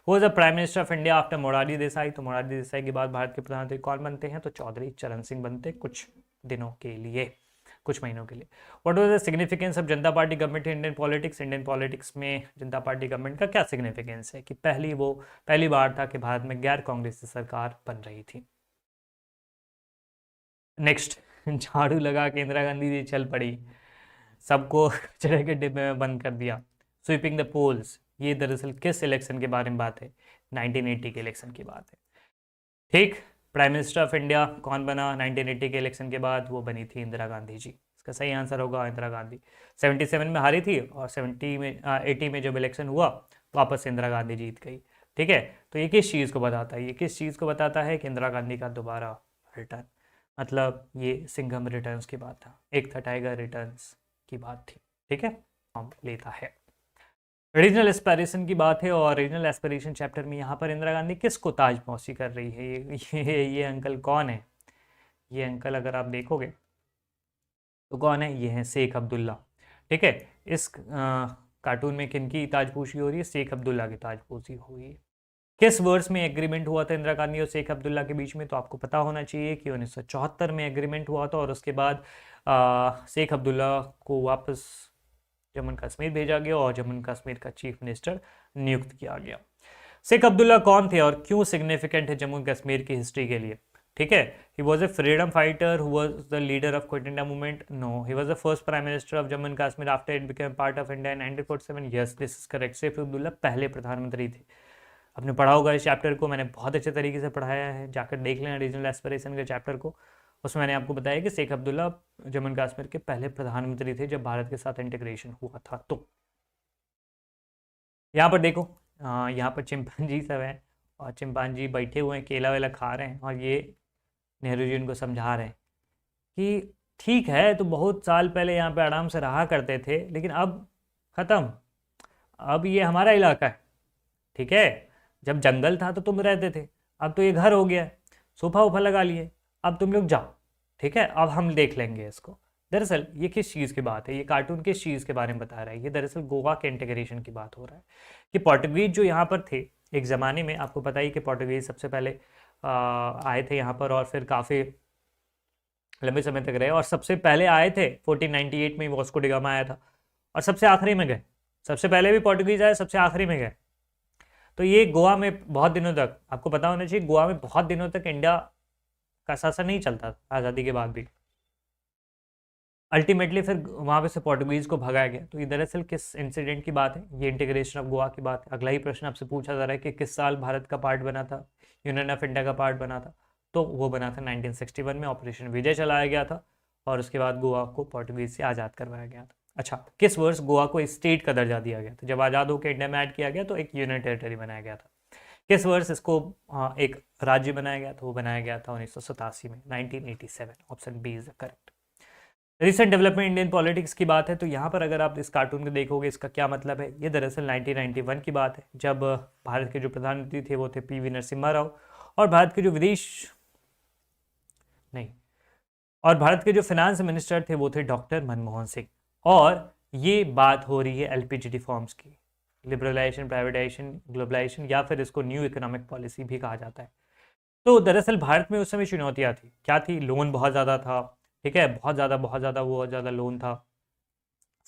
वो the prime minister of India after Morarji Desai. तो मोरारजी देसाई के बाद भारत के प्रधानमंत्री कौन बनते हैं? तो चौधरी चरण सिंह बनते कुछ दिनों के लिए। कुछ महीनों के लिए। What was the significance of Janata Party government in Indian politics? Indian politics में जनता पार्टी गवर्नमेंट का क्या सिग्निफिकेंस है कि पहली बार था कि भारत में गैर कांग्रेसी सरकार बन रही थी। नेक्स्ट, झाड़ू लगा के इंदिरा गांधी जी चल पड़ी, सबको कचरे के डिब्बे में बंद कर दिया। स्वीपिंग द पोल्स, ये दरअसल किस इलेक्शन के बारे में बात है? 1980 के इलेक्शन की बात है। ठीक, प्राइम मिनिस्टर ऑफ इंडिया कौन बना 1980 के इलेक्शन के बाद? वो बनी थी इंदिरा गांधी जी। इसका सही आंसर होगा इंदिरा गांधी। 77 में हारी थी और 80 में जब इलेक्शन हुआ वापस इंदिरा गांधी जीत गई। ठीक है, तो ये किस चीज़ को बताता है? ये किस चीज़ को बताता है कि इंदिरा गांधी का दोबारा रिटर्न, मतलब ये सिंघम रिटर्न्स की बात था, एक था टाइगर रिटर्न्स की बात थी। ठीक है, हम लेता है। रीजनल एस्पिरेशन की बात है और रीजनल एस्पिरेशन चैप्टर में यहाँ पर इंदिरा गांधी किसको ताजपोशी कर रही है? ये अंकल कौन है? ये अंकल अगर आप देखोगे तो कौन है? ये है शेख अब्दुल्ला। ठीक है, इस कार्टून में किनकी ताजपोशी हो रही है? शेख अब्दुल्ला की ताजपोशी हो रही है। किस वर्ष में एग्रीमेंट हुआ था इंदिरा गांधी और शेख अब्दुल्ला के बीच में? तो आपको पता होना चाहिए कि 1974 में एग्रीमेंट हुआ था और उसके बाद शेख अब्दुल्ला को वापस जम्मू कश्मीर भेजा गया और जम्मू कश्मीर का चीफ मिनिस्टर नियुक्त किया गया। शेख अब्दुल्ला कौन थे और क्यों सिग्निफिकेंट है जम्मू कश्मीर की हिस्ट्री के लिए? ठीक है, he was a freedom fighter who was the leader of quit India movement? No, he was the first prime minister of Jammu and Kashmir after it became part of India in 1947। Yes, this is correct. Sheikh Abdullah पहले प्रधानमंत्री थे। आपने पढ़ा होगा इस चैप्टर को, मैंने बहुत अच्छे तरीके से पढ़ाया है, जाकर देख लेना रीजनल एस्पिरेशन के चैप्टर को। उसमें मैंने आपको बताया कि शेख अब्दुल्ला जम्मू कश्मीर के पहले प्रधानमंत्री थे जब भारत के साथ इंटीग्रेशन हुआ था। तो यहाँ पर देखो, यहाँ पर चिंपांजी सब हैं और चिंपांजी बैठे हुए हैं, केला वेला खा रहे हैं और ये नेहरू जी उनको समझा रहे हैं कि ठीक है, तो बहुत साल पहले यहाँ पे आराम से रहा करते थे लेकिन अब ख़त्म, अब ये हमारा इलाका है। ठीक है, जब जंगल था तो तुम रहते थे, अब तो ये घर हो गया है, सोफा वोफा लगा लिए, अब तुम लोग जाओ। ठीक है, अब हम देख लेंगे इसको। दरअसल ये किस चीज़ की बात है? ये कार्टून किस चीज़ के बारे में बता रहा है? ये दरअसल गोवा के इंटीग्रेशन की बात हो रहा है कि पोर्टुगीज जो यहाँ पर थे एक ज़माने में, आपको पता ही कि पोर्टुगीज सबसे पहले आए थे यहाँ पर और फिर काफ़ी लंबे समय तक रहे और सबसे पहले आए थे 1498 में वास्को डी गामा आया था और सबसे आखिरी में गए। सबसे पहले भी पोर्टुगीज आए, सबसे आखिरी में गए। तो ये गोवा में बहुत दिनों तक, आपको पता होना चाहिए, गोवा में बहुत दिनों तक इंडिया का शासन नहीं चलता आज़ादी के बाद भी। अल्टीमेटली फिर वहाँ पे से पोर्टुगीज को भगाया गया। तो ये दरअसल किस इंसिडेंट की बात है? ये इंटीग्रेशन ऑफ गोवा की बात है। अगला ही प्रश्न आपसे पूछा जा रहा है कि किस साल भारत का पार्ट बना था, यूनियन ऑफ इंडिया का पार्ट बना था? तो वो बना था 1961 में, ऑपरेशन विजय चलाया गया था और उसके बाद गोवा को पोर्टुगीज से आज़ाद करवाया गया था। अच्छा, किस वर्ष गोवा को स्टेट का दर्जा दिया गया था? जब आज़ाद होकर इंडिया में ऐड किया गया तो एक यूनियन टेरिटरी बनाया गया था। किस वर्ष इसको एक राज्य बनाया गया था? वो बनाया गया था 1987 में, 1987। Option B is the correct. Recent development Indian politics की बात है तो यहाँ पर अगर आप इस कार्टून को देखोगे इसका क्या मतलब है? ये दरअसल 1991 की बात है जब भारत के जो प्रधानमंत्री थे वो थे पीवी नरसिम्हा राव और भारत के जो फाइनेंस मिनिस्टर थे वो थे डॉक्टर मनमोहन सिंह। और ये बात हो रही है एलपीजी रिफॉर्म्स की, लिबरलाइजेशन, प्राइवेटाइजेशन, ग्लोबलाइजेशन, या फिर इसको न्यू इकोनॉमिक पॉलिसी भी कहा जाता है। तो दरअसल भारत में उस समय चुनौतियाँ थी। क्या थी? लोन बहुत ज़्यादा था। ठीक है, बहुत ज़्यादा लोन था।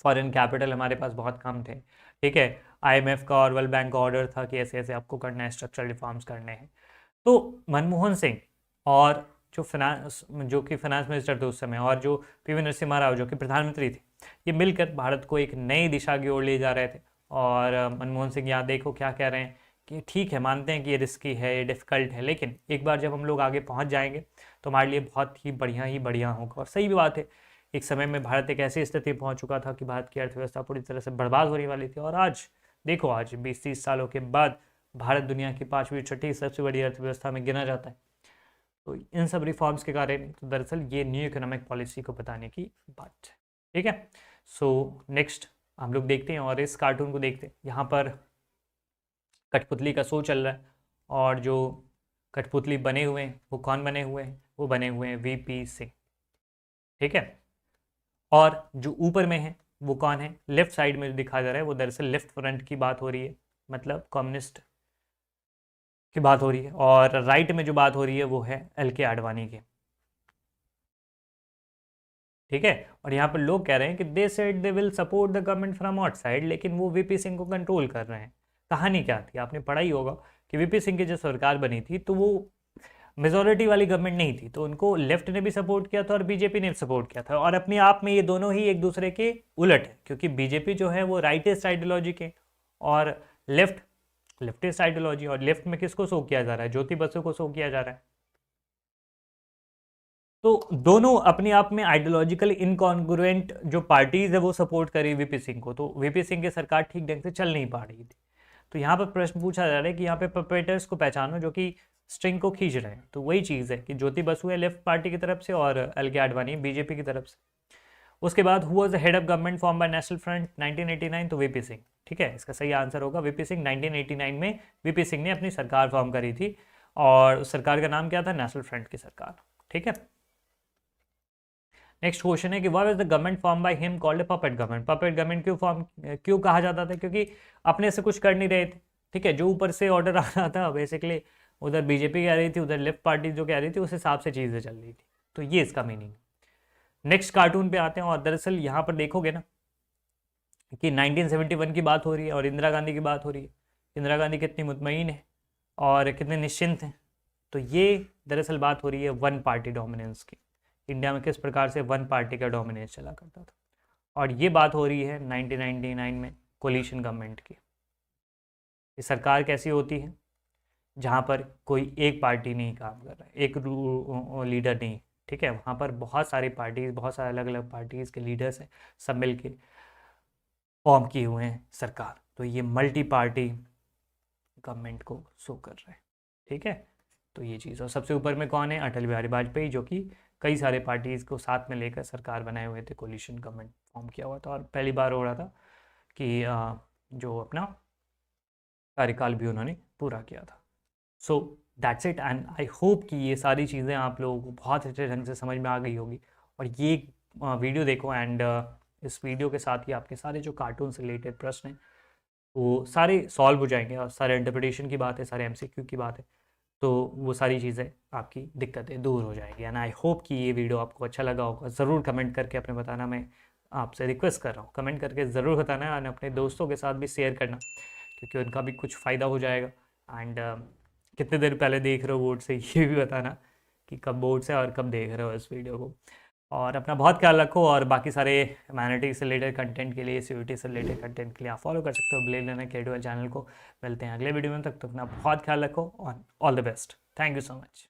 फॉरेन कैपिटल हमारे पास बहुत कम थे। ठीक है, आईएमएफ का और वर्ल्ड बैंक का ऑर्डर था कि ऐसे ऐसे आपको करना है, स्ट्रक्चरल रिफॉर्म्स करने हैं। तो मनमोहन सिंह और जो कि फाइनेंस मिनिस्टर थे उस समय और जो पीवी नरसिम्हा राव जो कि प्रधानमंत्री थे, ये मिलकर भारत को एक नई दिशा की ओर ले जा रहे थे। और मनमोहन सिंह यहाँ देखो क्या कह रहे हैं कि ठीक है, मानते हैं कि ये रिस्की है, ये डिफ़िकल्ट है, लेकिन एक बार जब हम लोग आगे पहुँच जाएंगे तो हमारे लिए बहुत ही बढ़िया होगा। और सही भी बात है, एक समय में भारत एक ऐसी स्थिति पहुँच चुका था कि भारत की अर्थव्यवस्था पूरी तरह से बर्बाद होने वाली थी। और आज देखो, आज 20-30 सालों के बाद भारत दुनिया की 5वीं 6ठी सबसे बड़ी अर्थव्यवस्था में गिना जाता है। तो इन सब रिफॉर्म्स के कारण तो दरअसल ये न्यू इकोनॉमिक पॉलिसी को बताने की बात है। ठीक है, सो नेक्स्ट हम लोग देखते हैं और इस कार्टून को देखते हैं। यहाँ पर कठपुतली का शो चल रहा है और जो कठपुतली बने हुए हैं वो कौन बने हुए हैं? वो बने हुए हैं वीपी सिंह। ठीक है, और जो ऊपर में है वो कौन है? लेफ्ट साइड में जो दिखाया जा रहा है वो दरअसल लेफ्ट फ्रंट की बात हो रही है, मतलब कम्युनिस्ट की बात हो रही है। और राइट में जो बात हो रही है वो है एल के आडवाणी की। ठीक है। और यहाँ पर लोग कह रहे हैं कि they said they will support the government from outside, लेकिन वो वीपी सिंह को कंट्रोल कर रहे हैं। कहानी क्या थी, आपने पढ़ा ही होगा कि वीपी सिंह की जो सरकार बनी थी तो वो मेजोरिटी वाली गवर्नमेंट नहीं थी, तो उनको लेफ्ट ने भी सपोर्ट किया था और बीजेपी ने भी सपोर्ट किया था। और अपने आप में ये दोनों ही एक दूसरे के उलट है, क्योंकि बीजेपी जो है वो राइटिस्ट आइडियोलॉजी के और लेफ्टिस्ट आइडियोलॉजी, और लेफ्ट में किसको शो किया जा रहा है, ज्योति बसु को शो किया जा रहा है। तो दोनों अपने आप में आइडियोलॉजिकल इनकॉन्ग्रुएंट जो पार्टीज है वो सपोर्ट करी वीपी सिंह को, तो वीपी सिंह की सरकार ठीक ढंग से चल नहीं पा रही थी। तो यहाँ पर प्रश्न पूछा जा रहा है कि यहाँ पे परपेटर्स को पहचानो जो कि स्ट्रिंग को खींच रहे हैं। तो वही चीज़ है कि ज्योति बसु है लेफ्ट पार्टी की तरफ से और एल.के. आडवाणी बीजेपी की तरफ से। उसके बाद who was the head of government form by national front 1989, तो वीपी सिंह। ठीक है, इसका सही आंसर होगा वीपी सिंह। 1989 में वीपी सिंह ने अपनी सरकार फॉर्म करी थी और उस सरकार का नाम क्या था, नेशनल फ्रंट की सरकार। ठीक है, नेक्स्ट क्वेश्चन है कि why was the government form by him called a puppet government. Puppet government क्यों कहा जाता था, क्योंकि अपने से कुछ कर नहीं रहे थे। ठीक है, जो ऊपर से ऑर्डर आ रहा था बेसिकली, उधर बीजेपी कह रही थी, उधर लेफ्ट पार्टी जो कह रही थी, उस हिसाब से चीज़ें चल रही थी। तो ये इसका मीनिंग। नेक्स्ट कार्टून पे आते हैं, और दरअसल यहाँ पर देखोगे ना कि 1971 की बात हो रही है और इंदिरा गांधी की बात हो रही है। इंदिरा गांधी कितनी मुतमईन है और कितने निश्चिंत हैं। तो ये दरअसल बात हो रही है वन पार्टी डोमिनेंस की। इंडिया में किस प्रकार से वन पार्टी का डोमिनेंस चला करता था, और ये बात हो रही है 1999 में कोलिशन गवर्नमेंट की। ये सरकार कैसी होती है, जहाँ पर कोई एक पार्टी नहीं काम कर रहा है, एक लीडर नहीं। ठीक है, वहाँ पर बहुत सारी पार्टीज, बहुत सारे अलग अलग पार्टीज़ के लीडर्स हैं, सब मिल के फॉर्म किए हुए हैं सरकार। तो ये मल्टी पार्टी गवर्नमेंट को शो कर रहा है। ठीक है, तो ये चीज़। और सबसे ऊपर में कौन है, अटल बिहारी वाजपेयी, जो कि कई सारे पार्टीज़ को साथ में लेकर सरकार बनाए हुए थे, कोलिशन गवर्नमेंट फॉर्म किया हुआ था। और पहली बार हो रहा था कि जो अपना कार्यकाल भी उन्होंने पूरा किया था। So that's it, and I hope कि ये सारी चीज़ें आप लोगों को बहुत अच्छे ढंग से समझ में आ गई होगी। और ये वीडियो देखो, एंड इस वीडियो के साथ ही आपके सारे जो कार्टून से रिलेटेड प्रश्न हैं वो सारे सॉल्व हो जाएंगे, और सारे इंटरप्रिटेशन की बात है, सारे MCQ की बात है, तो वो सारी चीज़ें आपकी दिक्कतें दूर हो जाएंगी। एंड आई होप कि ये वीडियो आपको अच्छा लगा होगा। ज़रूर कमेंट करके अपने बताना, मैं आपसे रिक्वेस्ट कर रहा हूँ, कमेंट करके ज़रूर बताना, और अपने दोस्तों के साथ भी शेयर करना, क्योंकि उनका भी कुछ फ़ायदा हो जाएगा। एंड कितने देर पहले देख रहे हो बोर्ड से, ये भी बताना कि कब बोर्ड से और कब देख रहे हो इस वीडियो को। और अपना बहुत ख्याल रखो, और बाकी सारे ह्यूमैनिटीज़ से रिलेटेड कंटेंट के लिए, CUET से रिलेटेड कंटेंट के लिए आप फॉलो कर सकते हो ब्लेड लर्नर KDL चैनल को। मिलते हैं अगले वीडियो में, तक तो अपना बहुत ख्याल रखो, और all the best. Thank you so much.